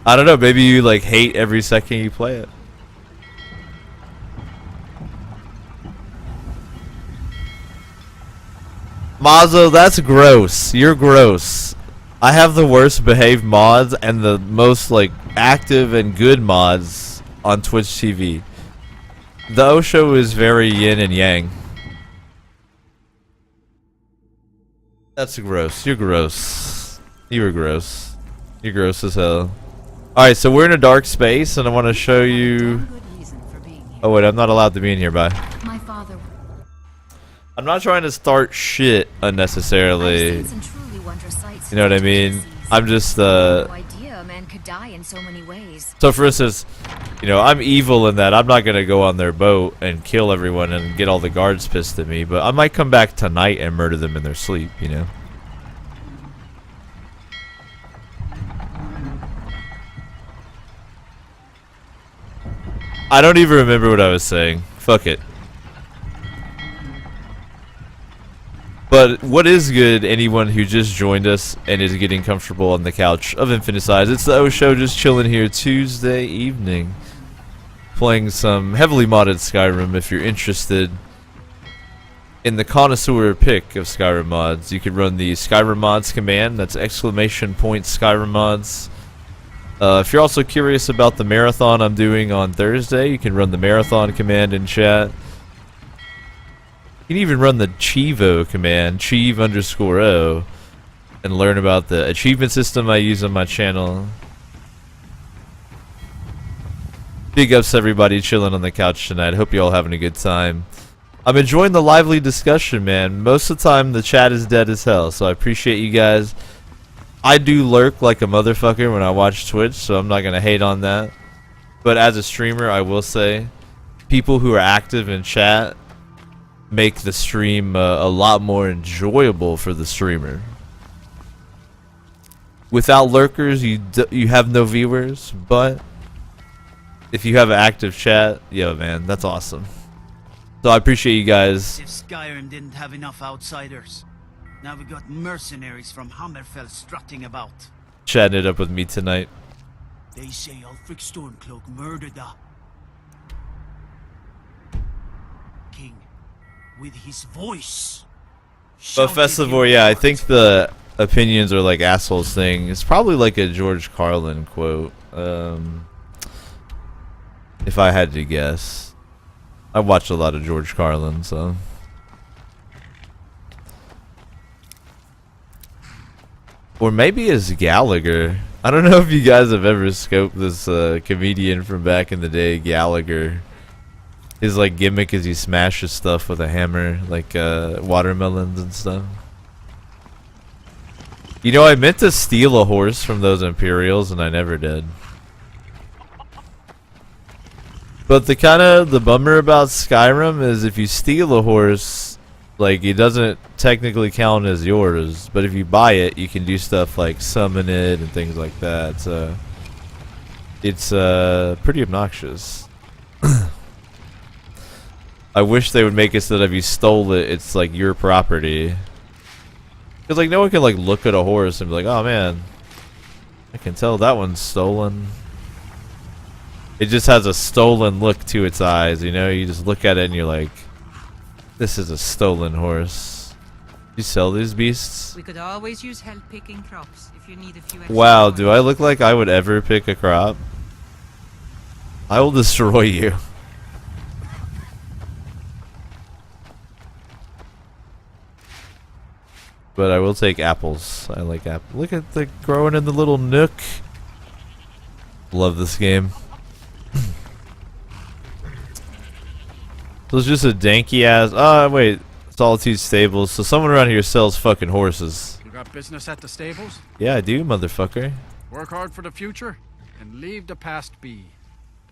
A: I don't know, maybe you like hate every second you play it. Mazo, that's gross. You're gross. I have the worst behaved mods and the most like active and good mods on Twitch TV. The Osho is very yin and yang. That's gross. You're gross. You were gross. You're gross as hell. Alright, so we're in a dark space, and I want to show you...
H: Good reason for being here.
A: Oh wait, I'm not allowed to be in here, bye.
H: My father.
A: I'm not trying to start shit unnecessarily.
H: I've seen some truly wondrous sights
A: You know what I mean?
H: overseas.
A: I'm just,
H: No idea a man could die in so many ways.
A: So for instance, you know, I'm evil in that I'm not gonna go on their boat and kill everyone and get all the guards pissed at me, but I might come back tonight and murder them in their sleep, you know? I don't even remember what I was saying. Fuck it. But what is good, anyone who just joined us and is getting comfortable on the couch of Infinite Size, it's the O Show, just chilling here Tuesday evening. Playing some heavily modded Skyrim. If you're interested in the connoisseur pick of Skyrim mods, you can run the Skyrim mods command. That's ! Skyrim mods. If you're also curious about the marathon I'm doing on Thursday, you can run the marathon command in chat. You can even run the Chivo command, Chiv_O, and learn about the achievement system I use on my channel. Big ups everybody chilling on the couch tonight. Hope you all having a good time. I'm enjoying the lively discussion, man. Most of the time the chat is dead as hell, so I appreciate you guys. I do lurk like a motherfucker when I watch Twitch, so I'm not gonna hate on that. But as a streamer, I will say, people who are active in chat make the stream a lot more enjoyable for the streamer. Without lurkers, you have no viewers, but if you have an active chat, yo man, that's awesome. So I appreciate you guys.
I: If Skyrim didn't have enough outsiders, now we got mercenaries from Hammerfell strutting about.
A: Chatting it up with me tonight.
I: They say Ulfric Stormcloak murdered the king with his voice.
A: But Festivore, yeah, I think the opinions are like assholes thing. It's probably like a George Carlin quote. If I had to guess. I watched a lot of George Carlin, so. Or maybe it's Gallagher. I don't know if you guys have ever scoped this comedian from back in the day, Gallagher. His like gimmick is he smashes stuff with a hammer, like watermelons and stuff. You know, I meant to steal a horse from those Imperials and I never did. But the bummer about Skyrim is if you steal a horse, like it doesn't technically count as yours, but if you buy it, you can do stuff like summon it and things like that. So it's pretty obnoxious. I wish they would make it so that if you stole it, it's like your property. Cause like no one can like look at a horse and be like, oh man, I can tell that one's stolen. It just has a stolen look to its eyes, you know? You just look at it and you're like, this is a stolen horse. You sell these beasts?
B: We could always use help picking crops if you need a few extra
A: Wow,
B: coins.
A: do I look like I would ever pick a crop? I will destroy you. But I will take apples. I like apples. Look at the growing in the little nook. Love this game. So it's just a danky ass. Oh wait, Solitude stables. So someone around here sells fucking horses.
J: You got business at the stables?
A: Yeah, I do, motherfucker.
J: Work hard for the future and leave the past be.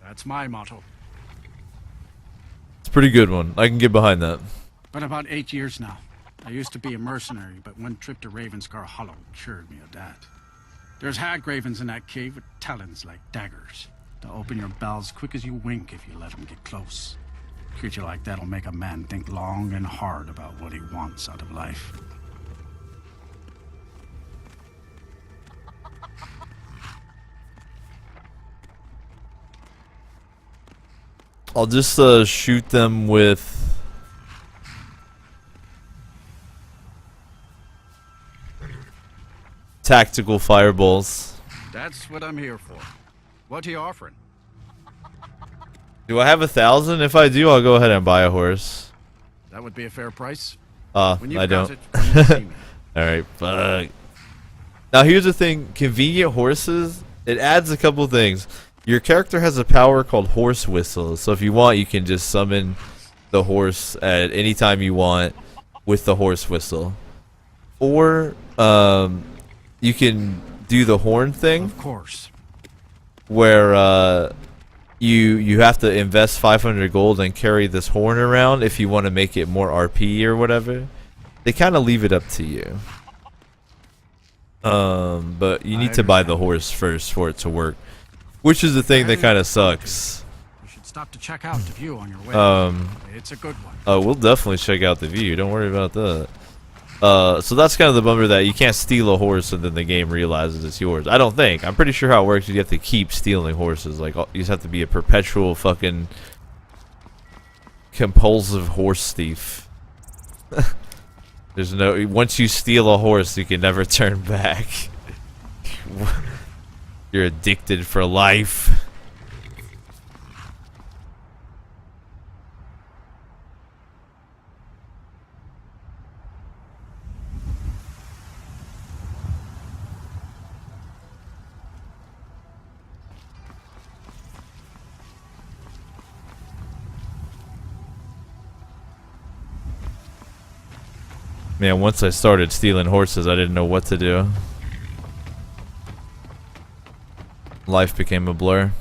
J: That's my motto.
A: It's a pretty good one. I can get behind that.
J: Been about 8 years now. I used to be a mercenary, but one trip to Ravenscar Hollow cured me of that. There's hag ravens in that cave with talons like daggers. They'll open your bowels quick as you wink if you let them get close. A creature like that'll make a man think long and hard about what he wants out of life.
A: I'll just shoot them with tactical fireballs.
J: That's what I'm here for. What are you offering?
A: Do I have 1,000? If I do, I'll go ahead and buy a horse.
J: That would be a fair price.
A: When
J: you've
A: I
J: got
A: don't.
J: it, come and see me.
A: Alright, fuck. Now here's the thing, convenient horses It adds a couple things. Your character has a power called Horse Whistle, so if you want, you can just summon the horse at any time you want with the Horse Whistle. Or you can do the horn thing.
J: Of course.
A: Where you have to invest 500 gold and carry this horn around if you want to make it more RP or whatever. They kind of leave it up to you. But you need to buy the horse first for it to work, which is the thing that kind of sucks.
J: You should stop to check out the view on your way. It's a good one.
A: Oh, we'll definitely check out the view. Don't worry about that. So that's kind of the bummer, that you can't steal a horse and then the game realizes it's yours. I don't think. I'm pretty sure how it works is you have to keep stealing horses. Like, you just have to be a perpetual fucking compulsive horse thief. There's no... Once you steal a horse, you can never turn back. You're addicted for life. Man, once I started stealing horses, I didn't know what to do. Life became a blur.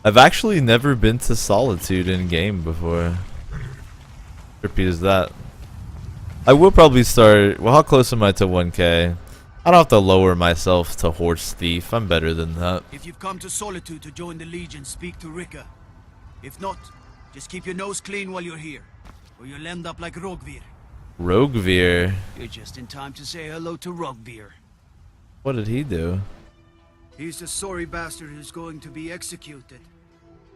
A: I've actually never been to Solitude in game before. Trippy is that. I will probably start. Well, how close am I to 1K? I don't have to lower myself to Horse Thief. I'm better than that.
I: If you've come to Solitude to join the Legion, speak to Rika. If not, just keep your nose clean while you're here, or you'll end up like Rogvir.
A: Rogvir?
I: You're just in time to say hello to Rogvir.
A: What did he do?
I: He's the sorry bastard who's going to be executed.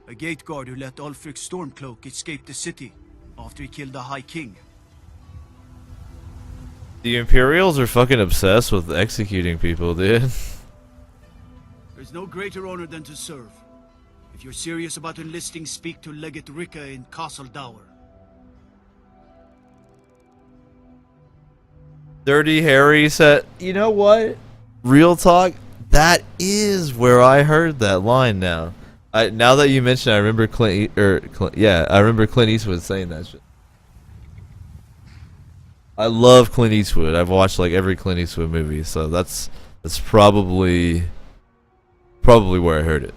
I: A gate guard who let Ulfric's Stormcloak escape the city after he killed the High King.
A: The Imperials are fucking obsessed with executing people, dude.
I: There's no greater honor than to serve. If you're serious about enlisting, speak to Legate Rika in Castle Dower.
A: Dirty Harry said, you know what? Real talk, that is where I heard that line now. Now that you mention it, I remember I remember Clint Eastwood saying that shit. I love Clint Eastwood. I've watched like every Clint Eastwood movie, so that's probably where I heard it.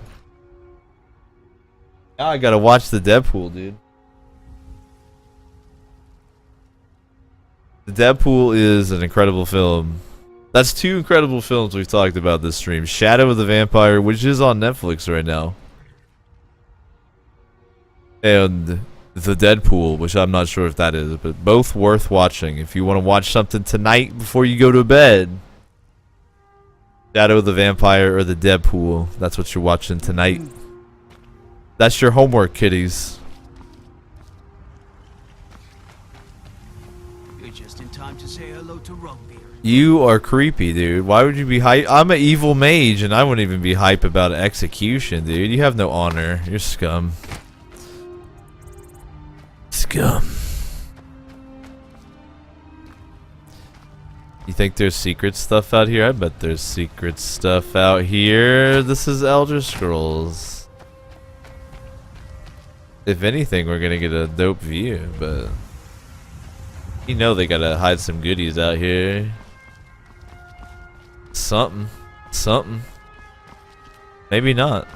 A: Now I gotta watch the Deadpool, dude. The Deadpool is an incredible film. That's two incredible films we've talked about this stream. Shadow of the Vampire, which is on Netflix right now, and The Deadpool, which I'm not sure if that is, but both worth watching. If you want to watch something tonight before you go to bed, Shadow of the Vampire or The Deadpool, that's what you're watching tonight. That's your homework, kiddies.
I: You're just in time to say hello to Rugbeer.
A: You are creepy, dude. Why would you be hype? I'm an evil mage, and I wouldn't even be hype about execution, dude. You have no honor. You're scum. Scum. You think there's secret stuff out here? I bet there's secret stuff out here. This is Elder Scrolls. If anything, we're gonna get a dope view, but you know they gotta hide some goodies out here. Something. Maybe not.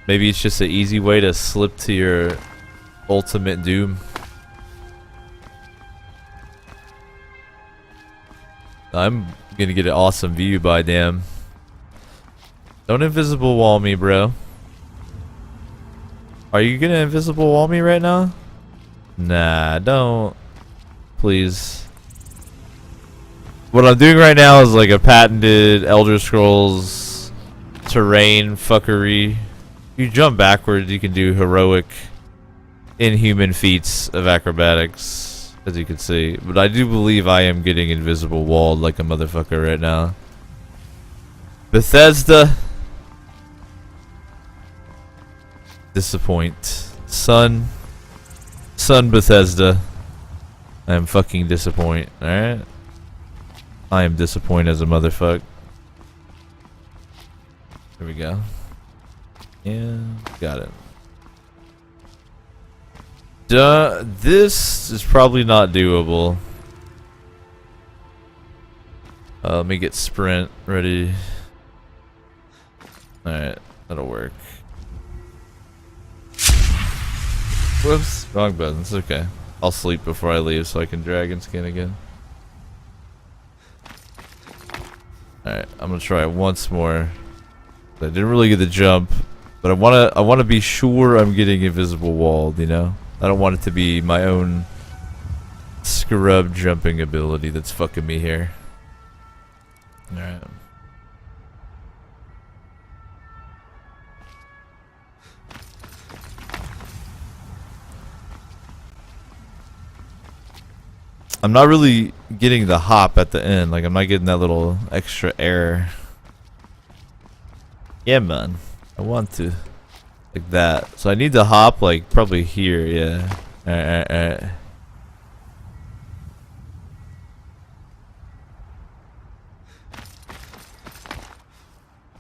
A: Maybe it's just an easy way to slip to your ultimate doom. I'm gonna get an awesome view by damn. Don't invisible wall me, bro. Are you gonna invisible wall me right now? Nah, don't. Please. What I'm doing right now is like a patented Elder Scrolls terrain fuckery. You jump backwards, you can do heroic, inhuman feats of acrobatics. as you can see. But I do believe I am getting invisible walled like a motherfucker right now. Bethesda. Disappoint. Son Bethesda. I am fucking disappoint. Alright? I am disappointed as a motherfucker. There we go. Yeah, got it. Duh, this is probably not doable. Let me get sprint ready. Alright, that'll work. Whoops, wrong button. It's okay. I'll sleep before I leave so I can dragon skin again. Alright, I'm gonna try it once more. I didn't really get the jump, but I wanna be sure I'm getting invisible walled, you know? I don't want it to be my own scrub jumping ability that's fucking me here. Alright. I'm not really getting the hop at the end. Like, I'm not getting that little extra air. Yeah, man. I want to. Like that. So I need to hop, like, probably here. Yeah. Alright.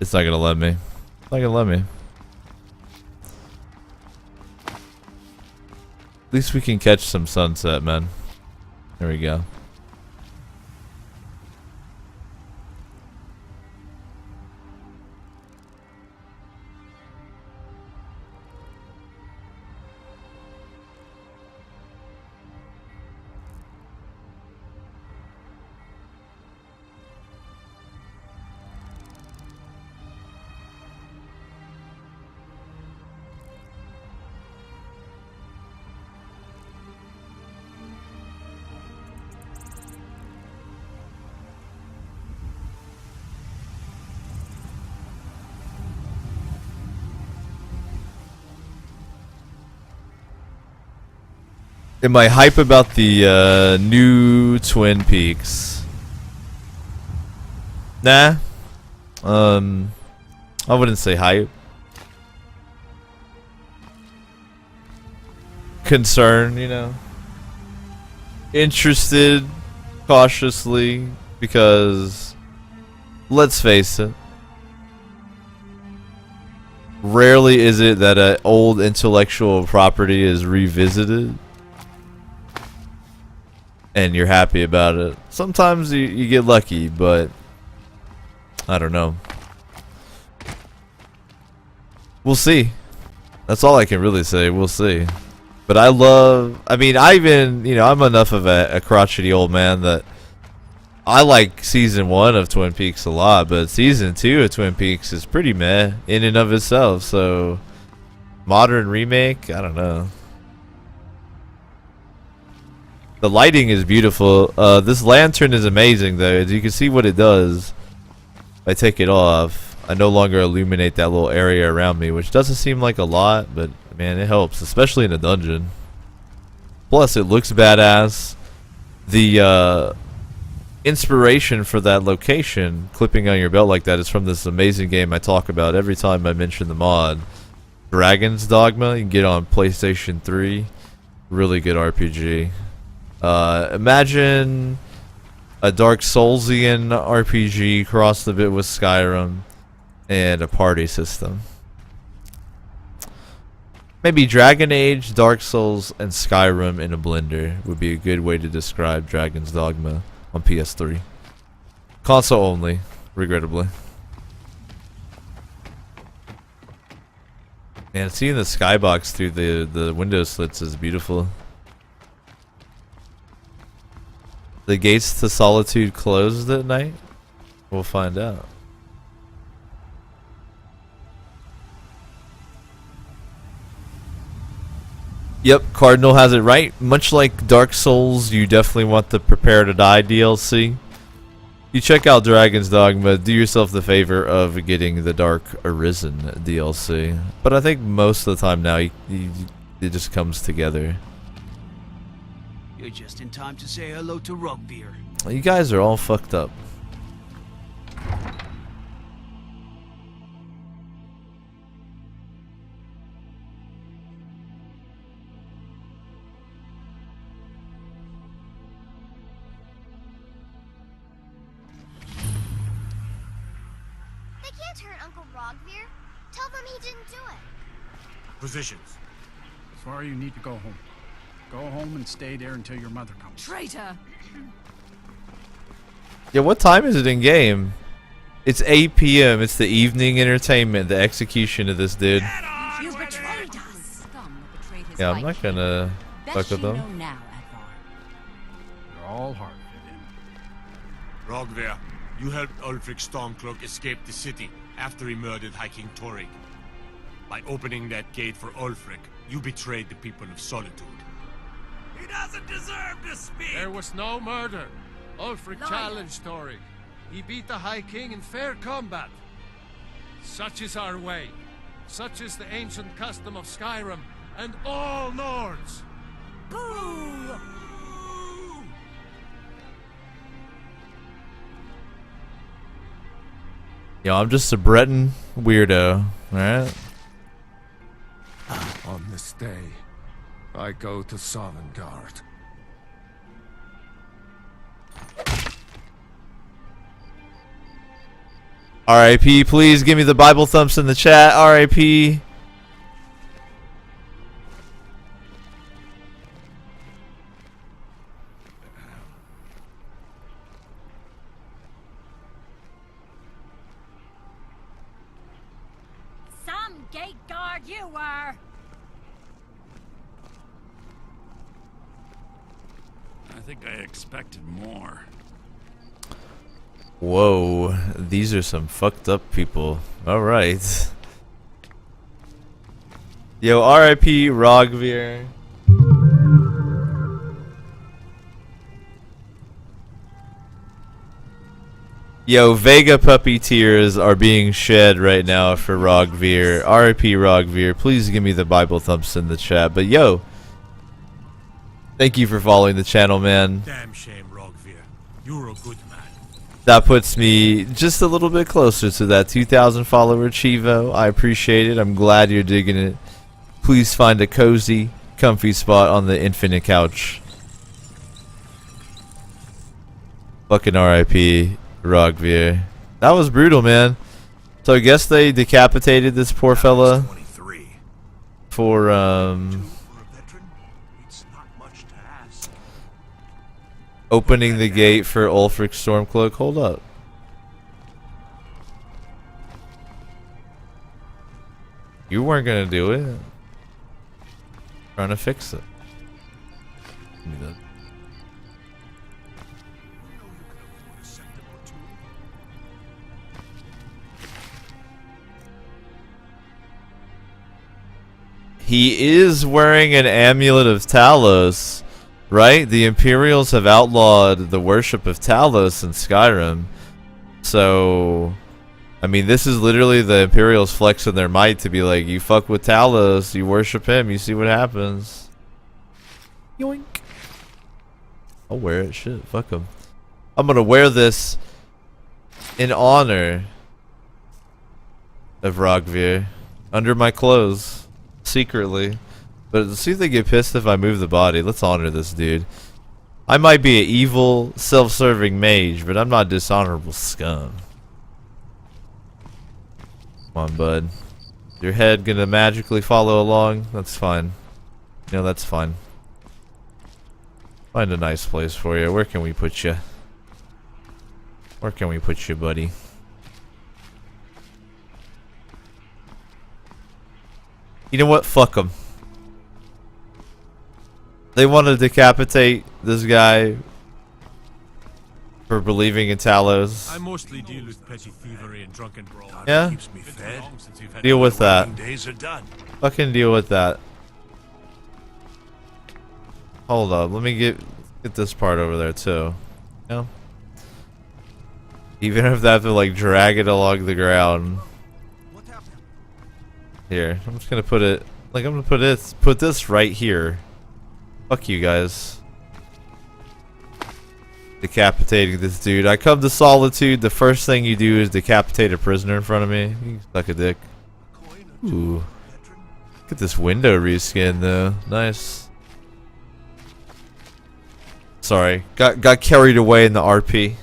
A: It's not gonna let me. It's not gonna let me. At least we can catch some sunset, man. There we go. Am I hype about the new Twin Peaks? Nah. I wouldn't say hype. Concern, you know. Interested, cautiously, because let's face it. Rarely is it that an old intellectual property is revisited and you're happy about it. Sometimes you get lucky, but I don't know. We'll see. That's all I can really say. We'll see. But I mean, I even, you know, I'm enough of a crotchety old man that I like season 1 of Twin Peaks a lot, but season 2 of Twin Peaks is pretty meh in and of itself. So modern remake, I don't know. The lighting is beautiful. This lantern is amazing, though. As you can see what it does. If I take it off, I no longer illuminate that little area around me, which doesn't seem like a lot, but man, it helps, especially in a dungeon. Plus, it looks badass. The inspiration for that location, clipping on your belt like that, is from this amazing game I talk about every time I mention the mod. Dragon's Dogma. You can get on PlayStation 3. Really good RPG. Imagine a Dark Soulsian RPG crossed a bit with Skyrim and a party system. Maybe Dragon Age, Dark Souls, and Skyrim in a blender would be a good way to describe Dragon's Dogma on PS3. Console only, regrettably. Man, seeing the skybox through the window slits is beautiful. The gates to Solitude closed at night? We'll find out. Yep, Cardinal has it right. Much like Dark Souls, you definitely want the Prepare to Die DLC. You check out Dragon's Dogma, do yourself the favor of getting the Dark Arisen DLC. But I think most of the time now, it just comes together.
I: You're just in time to say hello to Rugbeer.
A: You guys are all fucked up.
K: They can't hurt Uncle Rogveer. Tell them he didn't do it.
G: Positions.
J: Sorry, you need to go home. Go home and stay there until your mother comes.
B: Traitor!
A: Yeah, what time is it in game? It's 8 p.m. It's the evening entertainment, the execution of this dude.
B: You betrayed us! Scum that betrayed his
A: Yeah, I'm not gonna fuck with them.
B: Now, Advar.
J: You're all hard fit in.
G: Rogver, you helped Ulfric Stormcloak escape the city after he murdered High King Torrig. By opening that gate for Ulfric, you betrayed the people of Solitude.
F: He doesn't deserve to speak!
E: There was no murder. Ulfric challenged Torrig. He beat the High King in fair combat. Such is our way. Such is the ancient custom of Skyrim and all Nords.
B: Boo!
A: Yo, I'm just a Breton weirdo, alright?
L: On this day, I go to Sovngarde.
A: R.I.P. Please give me the Bible thumps in the chat. R.I.P.
K: Some gate guard you were.
D: I think I expected more.
A: Whoa, these are some fucked up people. Alright. Yo, R.I.P. Rogveer. Yo, Vega puppy tears are being shed right now for Rogveer. R.I.P. Rogveer. Please give me the Bible thumps in the chat. But yo, thank you for following the channel, man.
G: Damn shame, Rogveer. You're a good man.
A: That puts me just a little bit closer to that 2,000 follower Chivo. I appreciate it. I'm glad you're digging it. Please find a cozy, comfy spot on the infinite couch. Fucking R.I.P. Rogveer. That was brutal, man. So I guess they decapitated this poor fella for opening the gate for Ulfric Stormcloak. Hold up. You weren't gonna do it. Trying to fix it. Give me that. He is wearing an amulet of Talos. Right? The Imperials have outlawed the worship of Talos in Skyrim. So, I mean, this is literally the Imperials flexing their might to be like, you fuck with Talos, you worship him, you see what happens. Yoink. I'll wear it. Shit, fuck him. I'm gonna wear this in honor of Rogveer. Under my clothes. Secretly. But let's see if they get pissed if I move the body. Let's honor this dude. I might be an evil, self-serving mage, but I'm not dishonorable scum. Come on, bud. Your head gonna magically follow along? That's fine. You know, that's fine. Find a nice place for you. Where can we put you? Where can we put you, buddy? You know what? Fuck them. They want to decapitate this guy for believing in Talos.
G: I mostly deal with petty thievery and drunken brawl.
A: Yeah?
G: Keeps me fed.
A: Deal with that.
D: Days are done.
A: Fucking deal with that. Hold up. Let me get this part over there too. Yeah. Even if they have to like drag it along the ground. Here, I'm just gonna put it like I'm gonna put this right here. Fuck you guys. decapitating this dude. I come to Solitude, the first thing you do is decapitate a prisoner in front of me. You suck a dick. Ooh. Look at this window reskin though. Nice. Sorry. Got carried away in the RP.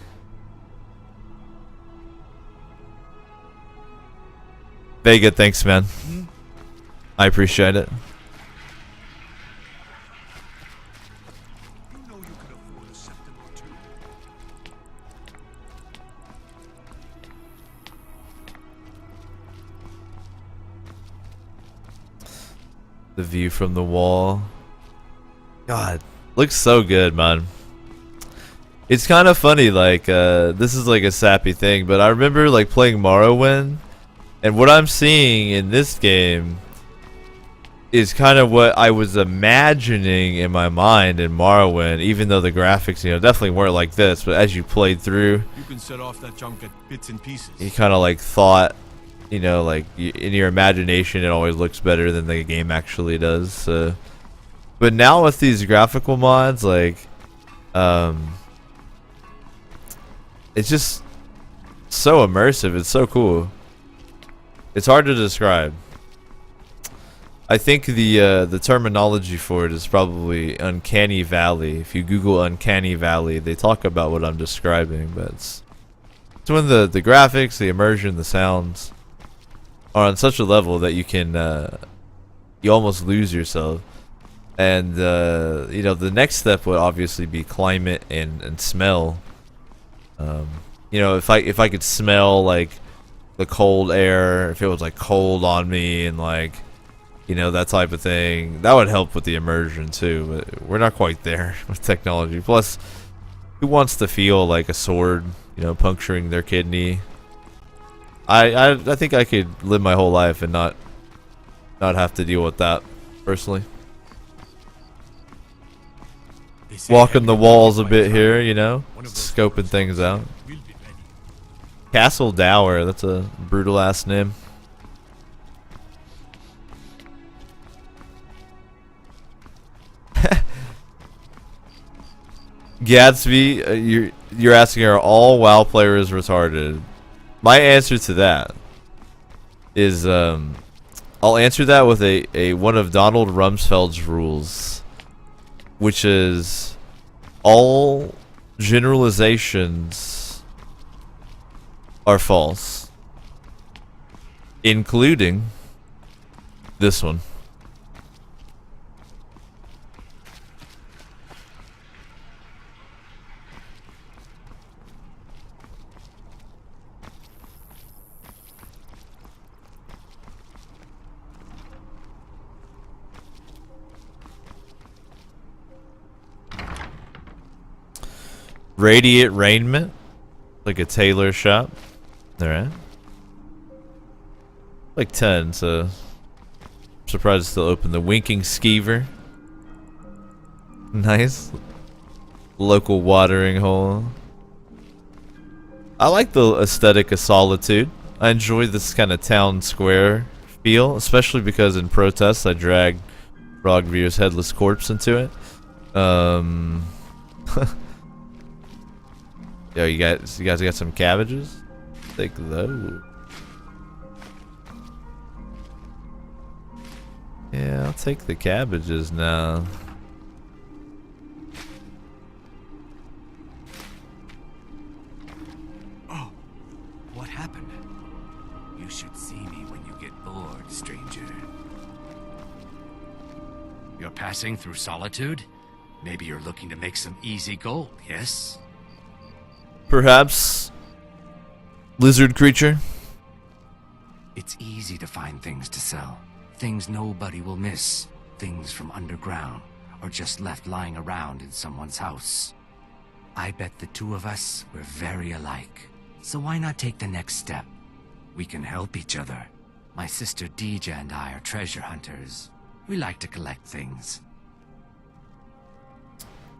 A: Vega, thanks man. I appreciate it. The view from the wall. God, looks so good, man. It's kind of funny, like, this is like a sappy thing, but I remember like playing Morrowind, and what I'm seeing in this game is kind of what I was imagining in my mind in Morrowind, even though the graphics, you know, definitely weren't like this, but as you played through,
G: You can set off that junk at bits and pieces.
A: you kind of like thought, you know, like in your imagination it always looks better than the game actually does. But now with these graphical mods, like it's just so immersive. It's so cool. It's hard to describe. I think the terminology for it is probably Uncanny Valley. If you Google Uncanny Valley, they talk about what I'm describing, but it's when the graphics, the immersion, the sounds are on such a level that you can you almost lose yourself. And you know, the next step would obviously be climate and smell. You know, if I could smell like the cold air, if it was like cold on me and like, you know, that type of thing, that would help with the immersion too. But we're not quite there with technology. Plus, who wants to feel like a sword, you know, puncturing their kidney? I think I could live my whole life and not have to deal with that personally. Walking the walls a bit here, you know, scoping things out. Castle Dower, that's a brutal ass name. Gatsby, you're asking, are all WoW players retarded? My answer to that is I'll answer that with a one of Donald Rumsfeld's rules, which is all generalizations are false, including this one. Radiant Raiment, like a tailor shop. Alright. Like 10, so I'm surprised it's still open. The Winking Skeever. Nice. Local watering hole. I like the aesthetic of Solitude. I enjoy this kind of town square feel, especially because in protests I dragged Rogvir's headless corpse into it. Yo, you guys got some cabbages? Take those. Yeah, I'll take the cabbages now.
F: Oh, what happened? You should see me when you get bored, stranger. You're passing through Solitude? Maybe you're looking to make some easy gold, yes?
A: Perhaps, lizard creature?
F: It's easy to find things to sell. Things nobody will miss. Things from underground, or just left lying around in someone's house. I bet the two of us were very alike. So why not take the next step? We can help each other. My sister Deja and I are treasure hunters. We like to collect things.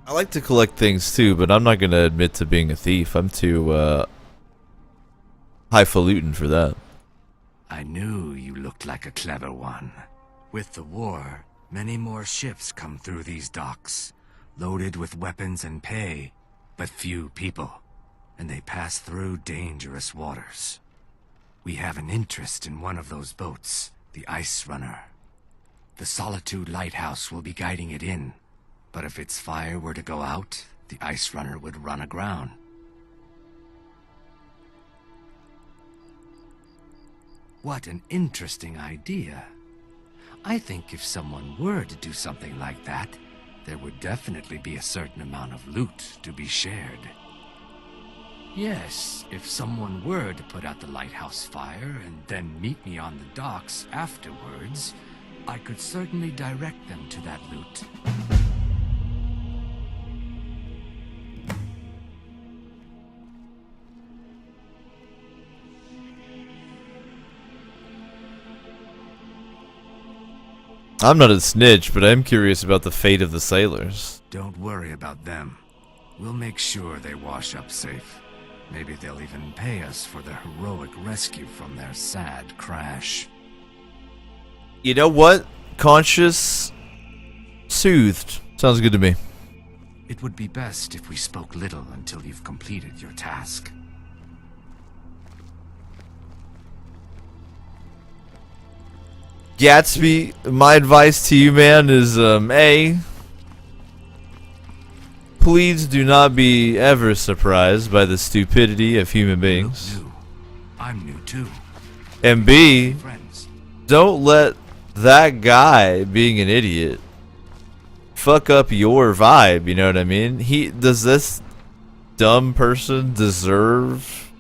A: I like to collect things too, but I'm not gonna admit to being a thief. I'm too highfalutin for that.
F: I knew you looked like a clever one. With the war, many more ships come through these docks, loaded with weapons and pay. but few people, and they pass through dangerous waters. We have an interest in one of those boats, the Ice Runner. The Solitude lighthouse will be guiding it in, but if its fire were to go out, the Ice Runner would run aground. What an interesting idea. I think if someone were to do something like that, there would definitely be a certain amount of loot to be shared. Yes, if someone were to put out the lighthouse fire and then meet me on the docks afterwards, I could certainly direct them to that loot.
A: I'm not a snitch, but I'm curious about the fate of the sailors.
F: Don't worry about them. We'll make sure they wash up safe. Maybe they'll even pay us for their heroic rescue from their sad crash.
A: You know what? Conscious, soothed. Sounds good to me.
F: It would be best if we spoke little until you've completed your task.
A: Gatsby, my advice to you, man, is A, please do not be ever surprised by the stupidity of human beings.
F: I'm new too.
A: And B,
F: Friends.
A: don't let that guy being an idiot fuck up your vibe, you know what I mean? Does this dumb person deserve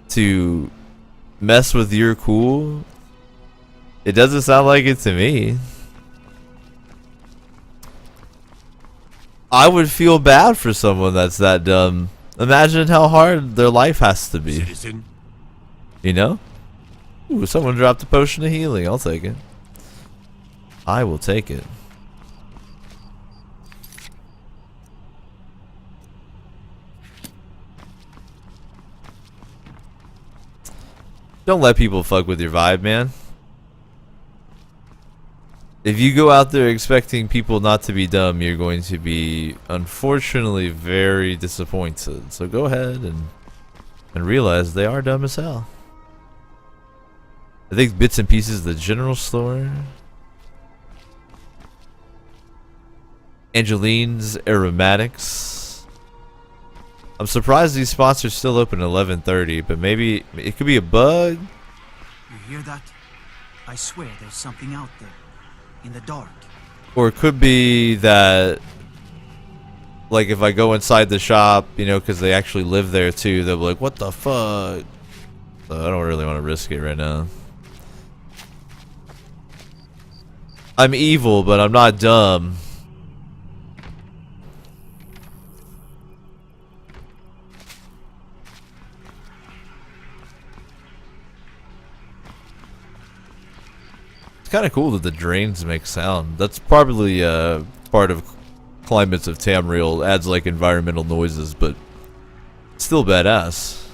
A: to mess with your cool? It doesn't sound like it to me. I would feel bad for someone that's that dumb. Imagine how hard their life has to be.
G: Citizen.
A: You know? Ooh, someone dropped a potion of healing. I'll take it. I will take it. Don't let people fuck with your vibe, man. If you go out there expecting people not to be dumb, you're going to be, unfortunately, very disappointed. So go ahead and realize they are dumb as hell. I think bits and pieces of the general store. Angeline's Aromatics. I'm surprised these spots are still open at 11:30, but maybe it could be a bug.
I: You hear that? I swear there's something out there. In the dark.
A: Or it could be that, like, if I go inside the shop, you know, because they actually live there too, they'll be like, what the fuck? So I don't really want to risk it right now. I'm evil, but I'm not dumb. Kind of cool that the drains make sound. That's probably part of climates of Tamriel. Adds like environmental noises, but still badass.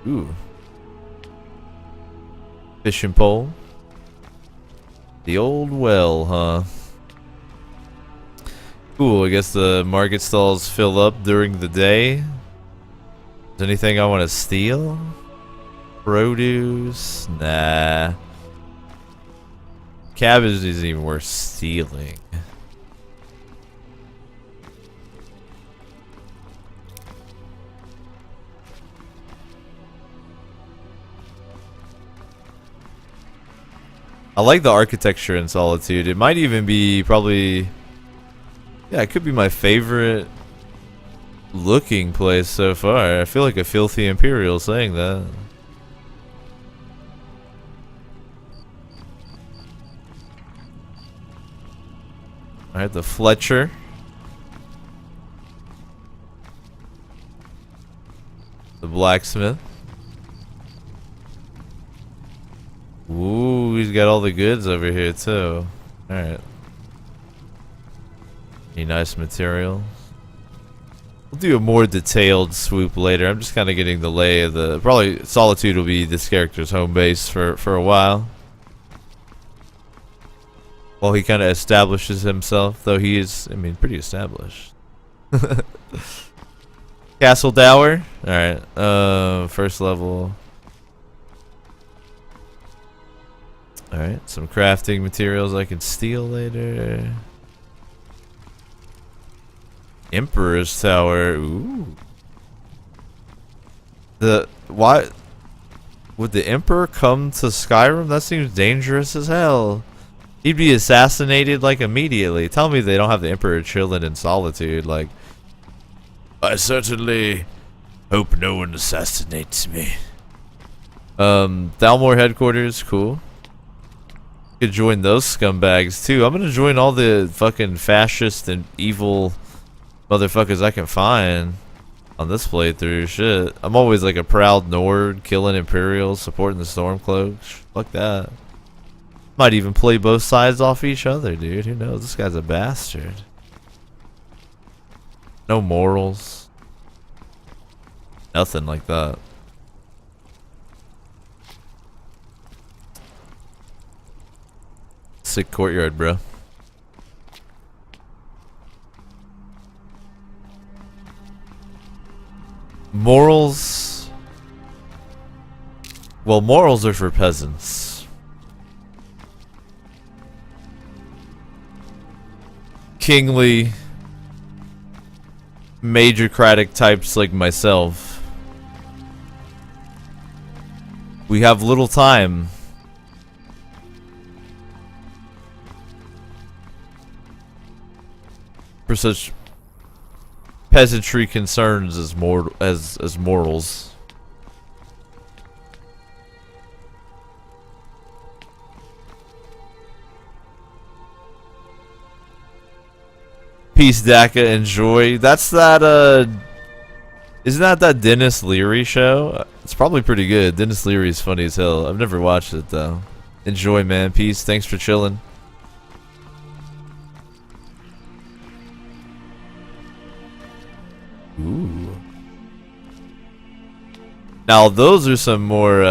A: Ooh, fishing pole. The old well, huh? Cool. I guess the market stalls fill up during the day. Is there anything I want to steal? Produce? Nah. Cabbage isn't even worth stealing. I like the architecture in Solitude. It might even be probably... Yeah, it could be my favorite looking place so far. I feel like a filthy Imperial saying that. Alright, the Fletcher. The blacksmith. Ooh, he's got all the goods over here too. Alright. Any nice material. We'll do a more detailed swoop later. I'm just kind of getting the lay of the... Probably Solitude will be this character's home base for a while. Well, he kind of establishes himself, though he is, I mean, pretty established. Castle Dower. All right. First level. All right. Some crafting materials I can steal later. Emperor's Tower. Ooh. Why would the Emperor come to Skyrim? That seems dangerous as hell. He'd be assassinated like immediately. Tell me they don't have the Emperor chilling in Solitude. Like, I certainly hope no one assassinates me. Dalmore headquarters, cool. Could join those scumbags too. I'm gonna join all the fucking fascist and evil motherfuckers I can find on this playthrough. Shit, I'm always like a proud Nord, killing Imperials, supporting the Stormcloaks. Fuck that. Might even play both sides off each other, dude. Who knows? This guy's a bastard. No morals. Nothing like that. Sick courtyard, bro. Morals. Well, morals are for peasants. Kingly, majorcratic types like myself. We have little time for such peasantry concerns as morals. Peace, Daka, enjoy. That's that, isn't that Dennis Leary show? It's probably pretty good. Dennis Leary's funny as hell. I've never watched it, though. Enjoy, man. Peace. Thanks for chilling. Ooh. Now, those are some more,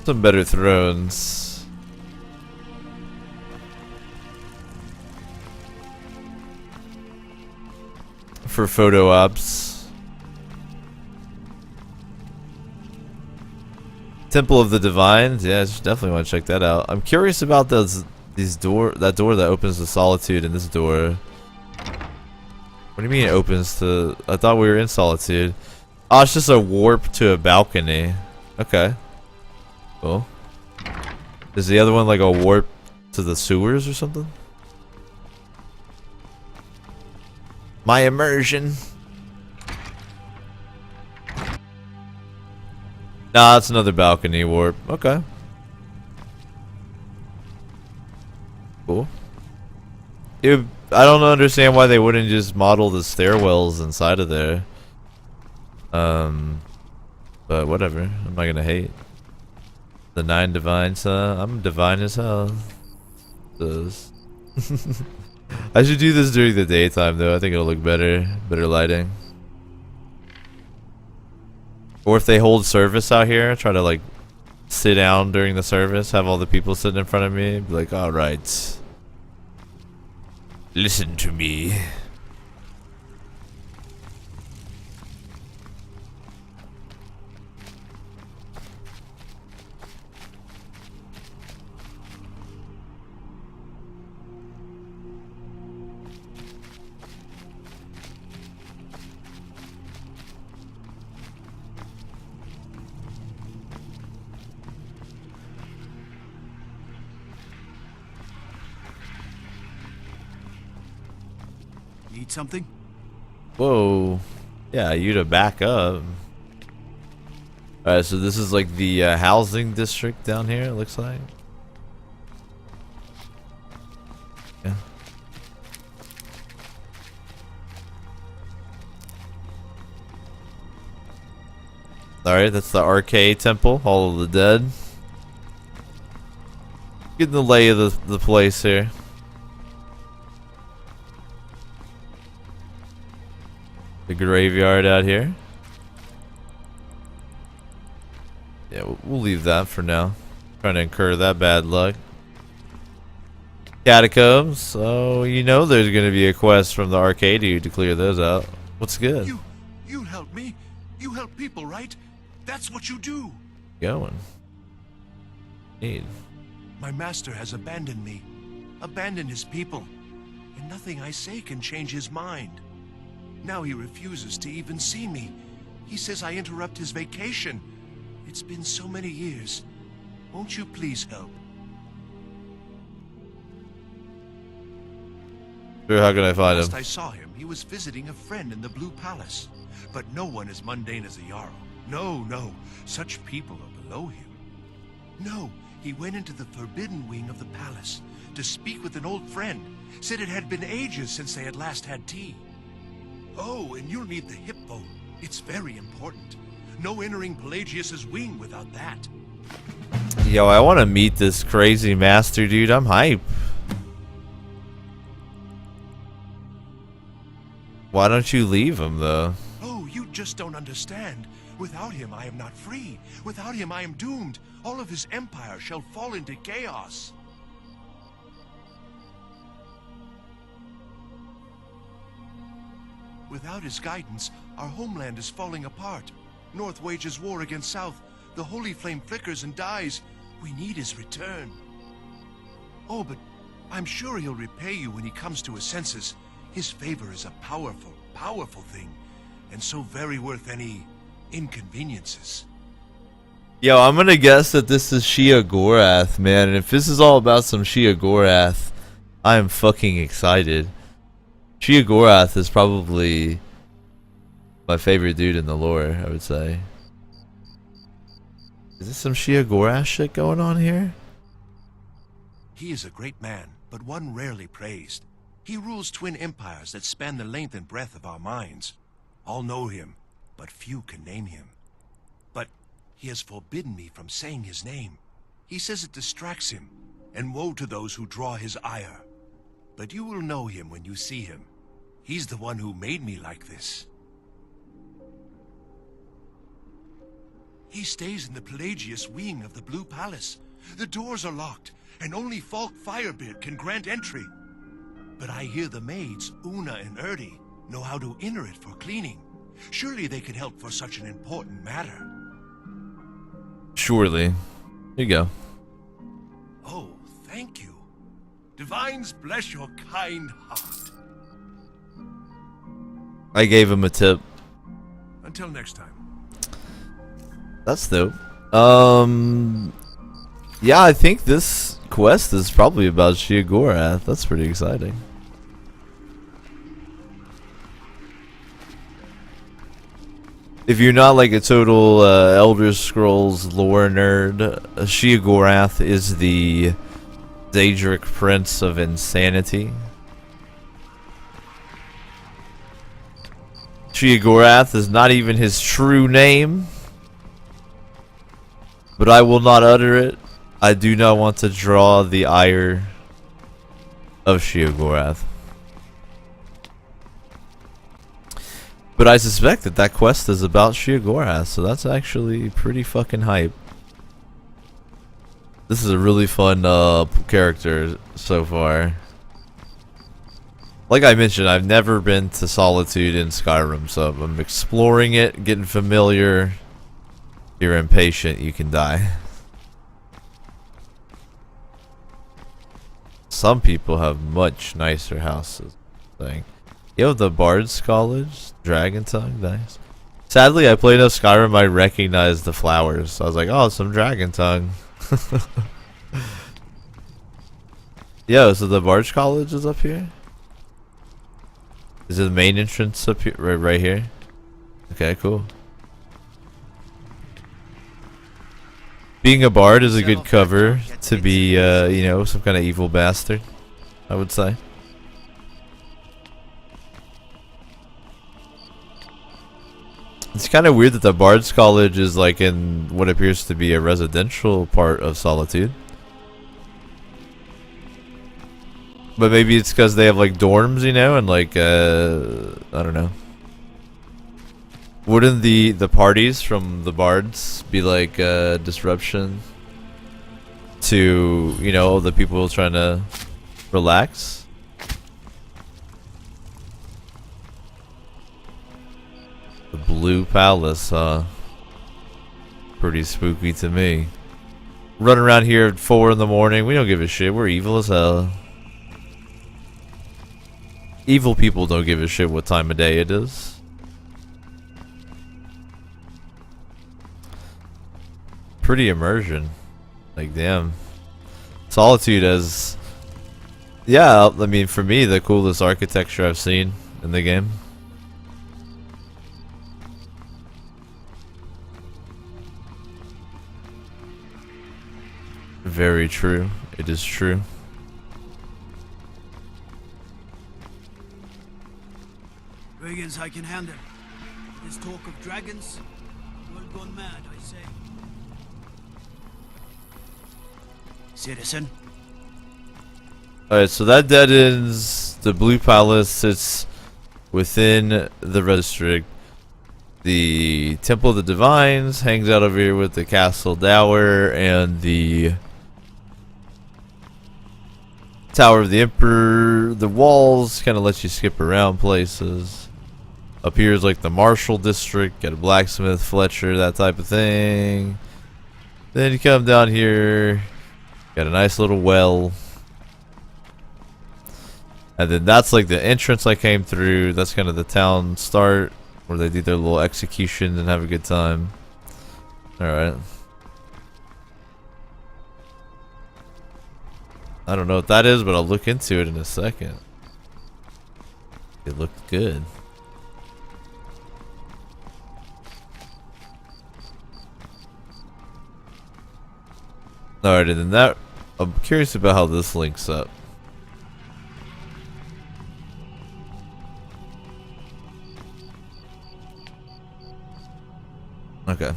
A: some better thrones. For photo ops. Temple of the Divines. Yeah, I definitely want to check that out. I'm curious about that door that opens to Solitude and this door. What do you mean it opens to... I thought we were in Solitude. Oh, it's just a warp to a balcony. Okay. Cool. Is the other one like a warp to the sewers or something? My immersion. Nah, it's another balcony warp. Okay. Cool. I don't understand why they wouldn't just model the stairwells inside of there. But whatever. I'm not gonna hate. The 9 divines, I'm divine as hell. Those. I should do this during the daytime though. I think it'll look better. Better lighting. Or if they hold service out here, try to like sit down during the service, have all the people sitting in front of me, be like, alright. Listen to me.
I: Need something?
A: Whoa. Yeah, you to back up. Alright, so this is like the housing district down here, it looks like. Yeah. Alright, that's the Arcade Temple, Hall of the Dead. Getting the lay of the place here. The graveyard out here. Yeah, we'll leave that for now. Trying to incur that bad luck. Catacombs. So you know there's going to be a quest from the arcade to clear those out. What's good?
G: You help me. You help people, right? That's what you do.
A: Going. Need.
G: My master has abandoned me. Abandoned his people. And nothing I say can change his mind. Now he refuses to even see me. He says I interrupt his vacation. It's been so many years. Won't you please help?
A: Sure, how can I find him?
G: Last I saw him, he was visiting a friend in the Blue Palace. But no one as mundane as a Jarl. No. Such people are below him. No, he went into the forbidden wing of the palace to speak with an old friend. Said it had been ages since they had last had tea. Oh, and you'll need the hip bone. It's very important. No entering Pelagius's wing without that.
A: Yo, I want to meet this crazy master, dude. I'm hype. Why don't you leave him, though?
G: Oh, you just don't understand. Without him, I am not free. Without him, I am doomed. All of his empire shall fall into chaos. Without his guidance, our homeland is falling apart. North wages war against South. The holy flame flickers and dies. We need his return. Oh, but I'm sure he'll repay you when he comes to his senses. His favor is a powerful, powerful thing, and so very worth any inconveniences.
A: Yo, I'm gonna guess that this is Shia Gorath, man, and if this is all about some Shia Gorath, I am fucking excited. Shia Gorath is probably my favorite dude in the lore, I would say. Is this some Shia Gorath shit going on here?
G: He is a great man, but one rarely praised. He rules twin empires that span the length and breadth of our minds. All know him, but few can name him. But he has forbidden me from saying his name. He says it distracts him, and woe to those who draw his ire. But you will know him when you see him. He's the one who made me like this. He stays in the Pelagius wing of the Blue Palace. The doors are locked, and only Falk Firebeard can grant entry. But I hear the maids, Una and Erdi, know how to enter it for cleaning. Surely they could help for such an important matter.
A: Surely. Here you go.
G: Oh, thank you. Divines bless your kind heart.
A: I gave him a tip.
G: Until next time.
A: That's dope. Yeah, I think this quest is probably about Shia Gorath. That's pretty exciting. If you're not like a total Elder Scrolls lore nerd, Shia Gorath is the Daedric Prince of Insanity. Shia Gorath is not even his true name, but I will not utter it. I do not want to draw the ire of Shia Gorath. But I suspect that that quest is about Shia Gorath, so that's actually pretty fucking hype. This is a really fun character so far. Like I mentioned, I've never been to Solitude in Skyrim, so I'm exploring it, getting familiar. If you're impatient, you can die. Some people have much nicer houses. Yo, the Bard's College, Dragon Tongue, nice. Sadly, I played enough Skyrim, I recognized the flowers. So I was like, oh, some Dragon Tongue. Yo, so the Bard's College is up here? Is it the main entrance up here? Right here? Okay, cool. Being a bard is a good cover to be, you know, some kind of evil bastard, I would say. It's kind of weird that the Bard's College is like in what appears to be a residential part of Solitude. But maybe it's because they have like dorms, you know, and like, I don't know. Wouldn't the parties from the bards be like disruption to, you know, the people trying to relax. The Blue Palace, pretty spooky to me. Running around here at 4 in the morning. We don't give a shit. We're evil as hell. Evil people don't give a shit what time of day it is. Pretty immersion. Like, damn. Solitude as... Yeah, I mean, for me, the coolest architecture I've seen in the game. Very true. It is true.
I: Brigands I can handle. This talk of dragons, world gone mad, I say. Citizen.
A: Alright, so that dead ends. The Blue Palace sits within the red district. The Temple of the Divines hangs out over here with the Castle Dower and the Tower of the Emperor. The walls kind of let you skip around places. Up here is like the Marshall District, got a blacksmith, Fletcher, that type of thing. Then you come down here, got a nice little well. And then that's like the entrance I came through. That's kind of the town start where they do their little execution and have a good time. Alright. I don't know what that is, but I'll look into it in a second. It looked good. Alright, and then that... I'm curious about how this links up. Okay.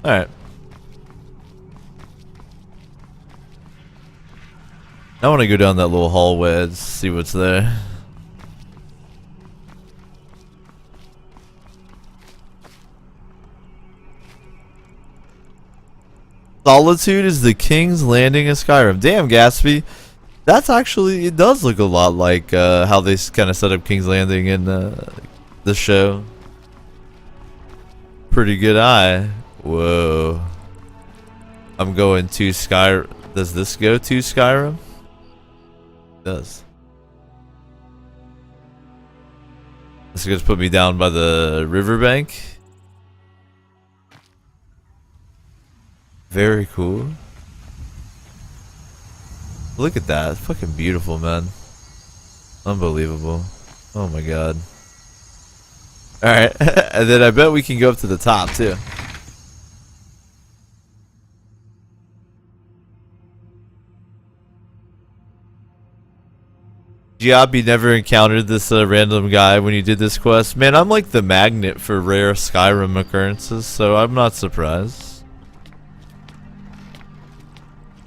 A: Alright. I want to go down that little hallway and see what's there. Solitude is the King's Landing in Skyrim. Damn, Gatsby. That's actually... It does look a lot like how they kind of set up King's Landing in the show. Pretty good eye. Whoa. I'm going to Skyrim. Does this go to Skyrim? It does. This is going to put me down by the riverbank. Very cool. Look at that. It's fucking beautiful, man. Unbelievable. Oh my god. Alright. And then I bet we can go up to the top, too. Giabbi never encountered this random guy when you did this quest. Man, I'm like the magnet for rare Skyrim occurrences, so I'm not surprised.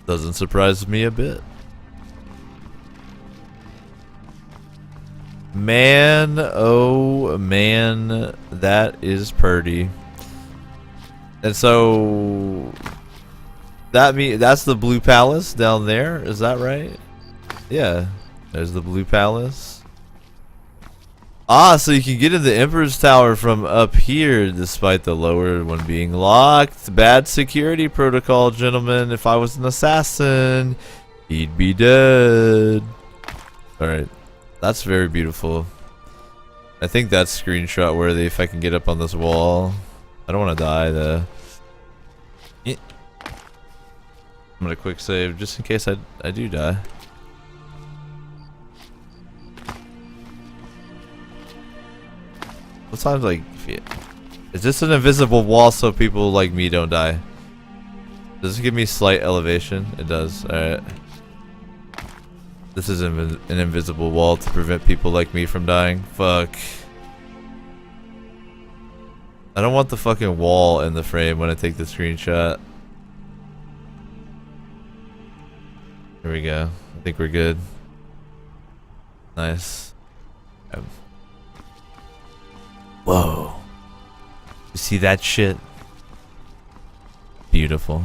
A: Doesn't surprise me a bit. Man, oh man, that is pretty. And so that's the Blue Palace down there, is that right? Yeah, there's the Blue Palace. Ah, so you can get in the Emperor's Tower from up here despite the lower one being locked. Bad security protocol, gentlemen. If I was an assassin, he'd be dead. Alright. That's very beautiful. I think that's screenshot worthy if I can get up on this wall. I don't want to die though. I'm gonna quick save just in case I do die. Sometimes, like, is this an invisible wall so people like me don't die? Does it give me slight elevation? It does. Alright. This is an invisible wall to prevent people like me from dying. Fuck. I don't want the fucking wall in the frame when I take the screenshot. Here we go. I think we're good. Nice. Whoa. You see that shit? Beautiful.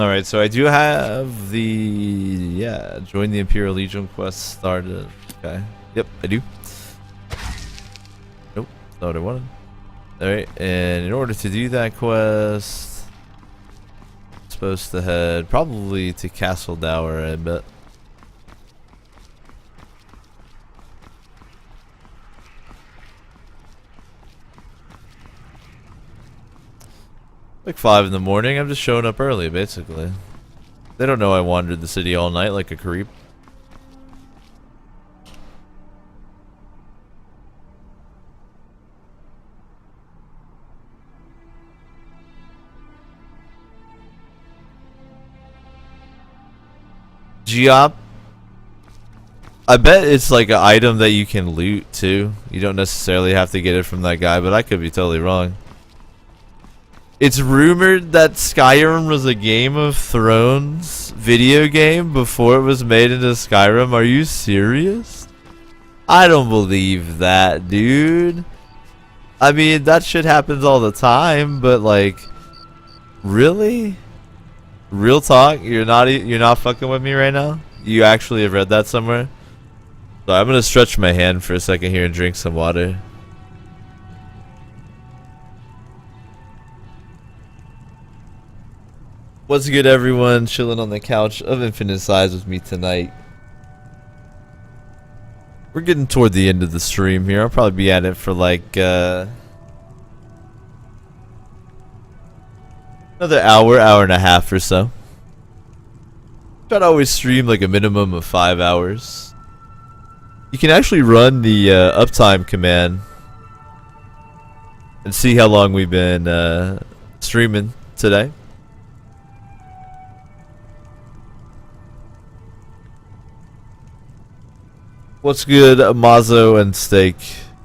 A: Alright, so I do have the... Yeah, join the Imperial Legion quest started. Okay. Yep, I do. Nope, that's not what I wanted. Alright, and in order to do that quest... I'm supposed to head probably to Castle Dower, I bet. Like 5 in the morning, I'm just showing up early, basically. They don't know I wandered the city all night like a creep. Geop. I bet it's like an item that you can loot too. You don't necessarily have to get it from that guy, but I could be totally wrong. It's rumored that Skyrim was a Game of Thrones video game before it was made into Skyrim. Are you serious? I don't believe that, dude. I mean, that shit happens all the time, but like, really? Real talk? You're not fucking with me right now? You actually have read that somewhere? So I'm gonna stretch my hand for a second here and drink some water. What's good, everyone? Chilling on the couch of Infinite Size with me tonight. We're getting toward the end of the stream here. I'll probably be at it for like another hour, hour and a half or so. Try to always stream like a minimum of 5 hours. You can actually run the uptime command and see how long we've been streaming today. What's good, Mazo and Steak,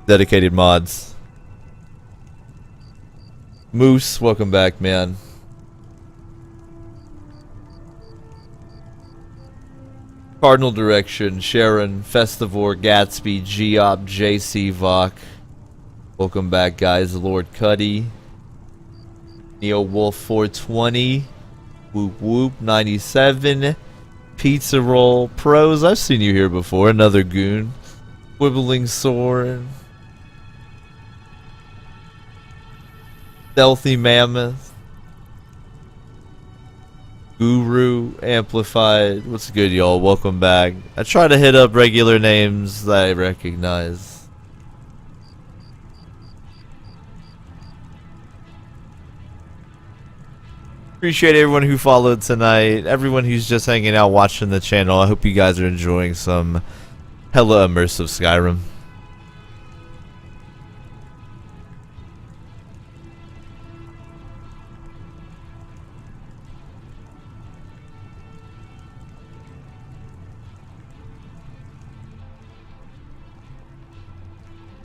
A: dedicated mods? Moose, welcome back, man. Cardinal Direction, Sharon, Festivore, Gatsby, Geop, JC Vok. Welcome back, guys. Lord Cuddy, Neo Wolf 420, Whoop Whoop 97. Pizza Roll Pros, I've seen you here before. Another goon. Quibbling Sword. Stealthy Mammoth. Guru Amplified. What's good, y'all? Welcome back. I try to hit up regular names that I recognize. Appreciate everyone who followed tonight. Everyone who's just hanging out watching the channel. I hope you guys are enjoying some hella immersive Skyrim.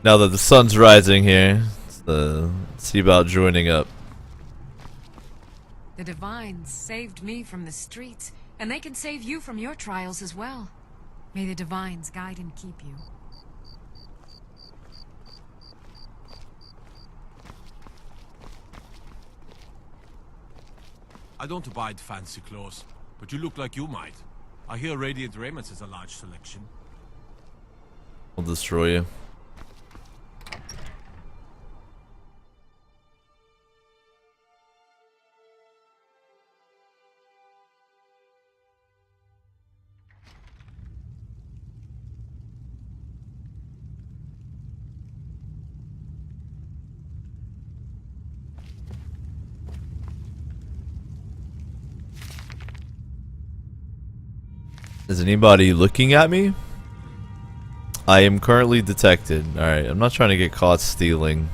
A: Now that the sun's rising here, let's see about joining up.
M: The Divines saved me from the streets, and they can save you from your trials as well. May the Divines guide and keep you.
L: I don't abide fancy clothes, but you look like you might. I hear Radiant Raiments has a large selection.
A: I'll destroy you. Is anybody looking at me? I am currently detected. Alright, I'm not trying to get caught stealing.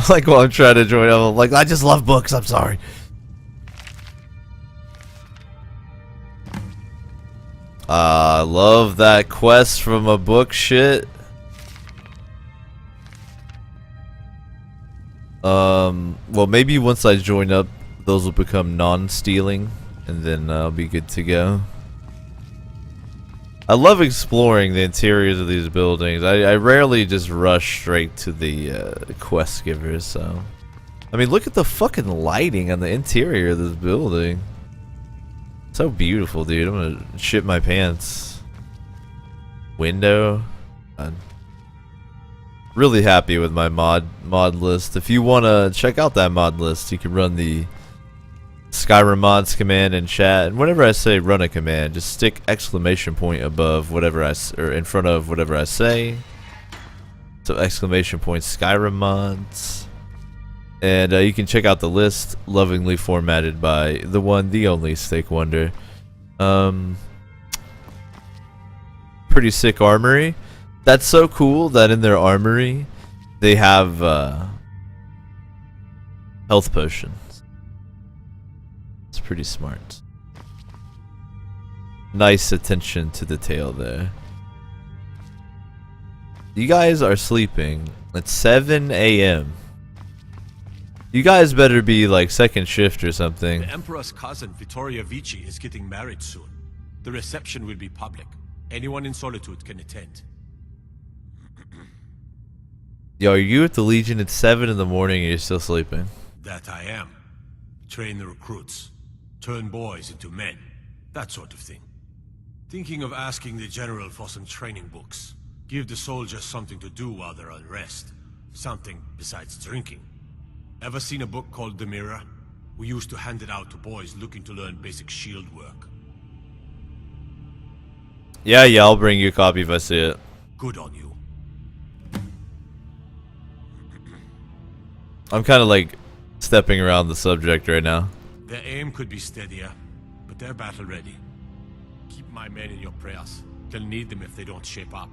A: Like while I'm trying to join up, I'm like, I just love books, I'm sorry. I love that quest from a book shit. Well, maybe once I join up, those will become non-stealing, and then I'll be good to go. I love exploring the interiors of these buildings. I rarely just rush straight to the quest givers, so... I mean, look at the fucking lighting on the interior of this building. So beautiful, dude. I'm gonna shit my pants. Window. I'm really happy with my mod list. If you wanna check out that mod list, you can run the Skyrim mods command in chat. And whenever I say run a command, just stick exclamation point above whatever or in front of whatever I say. So exclamation point Skyrim mods. And you can check out the list, lovingly formatted by the one, the only Steak Wonder. Pretty sick armory. That's so cool that in their armory they have health potions. It's pretty smart. Nice attention to detail there. You guys are sleeping at 7 a.m. You guys better be like second shift or something.
L: The Emperor's cousin, Vittoria Vici, is getting married soon. The reception will be public. Anyone in Solitude can attend.
A: Yo, are you at the Legion at 7 in the morning and you're still sleeping?
L: That I am. Train the recruits. Turn boys into men. That sort of thing. Thinking of asking the General for some training books. Give the soldiers something to do while they're on rest. Something besides drinking. Ever seen a book called The Mirror? We used to hand it out to boys looking to learn basic shield work.
A: Yeah, I'll bring you a copy if I see it.
L: Good on you.
A: I'm kind of like stepping around the subject right now.
L: Their aim could be steadier, but they're battle ready. Keep my men in your prayers. They'll need them if they don't shape up.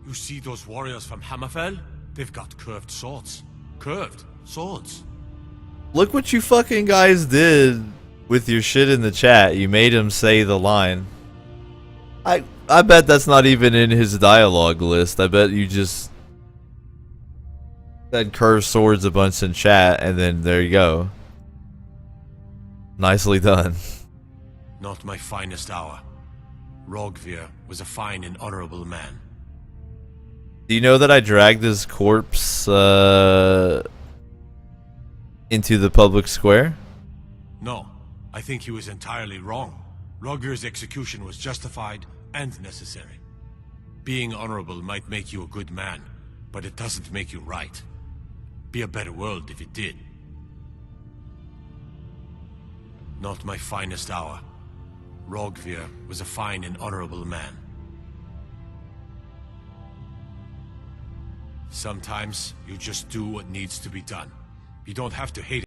L: You see those warriors from Hammerfell? They've got curved swords. Curved swords.
A: Look what you fucking guys did with your shit in the chat. You made him say the line. I bet that's not even in his dialogue list. I bet you just said curved swords a bunch in chat and then there you go. Nicely done.
L: Not my finest hour. Rogvir was a fine and honorable man.
A: Do you know that I dragged his corpse into the public square?
L: No, I think he was entirely wrong. Rogvir's execution was justified and necessary. Being honorable might make you a good man, but it doesn't make you right. Be a better world if it did. Not my finest hour. Rogvir was a fine and honorable man. Sometimes you just do what needs to be done. You don't have to hate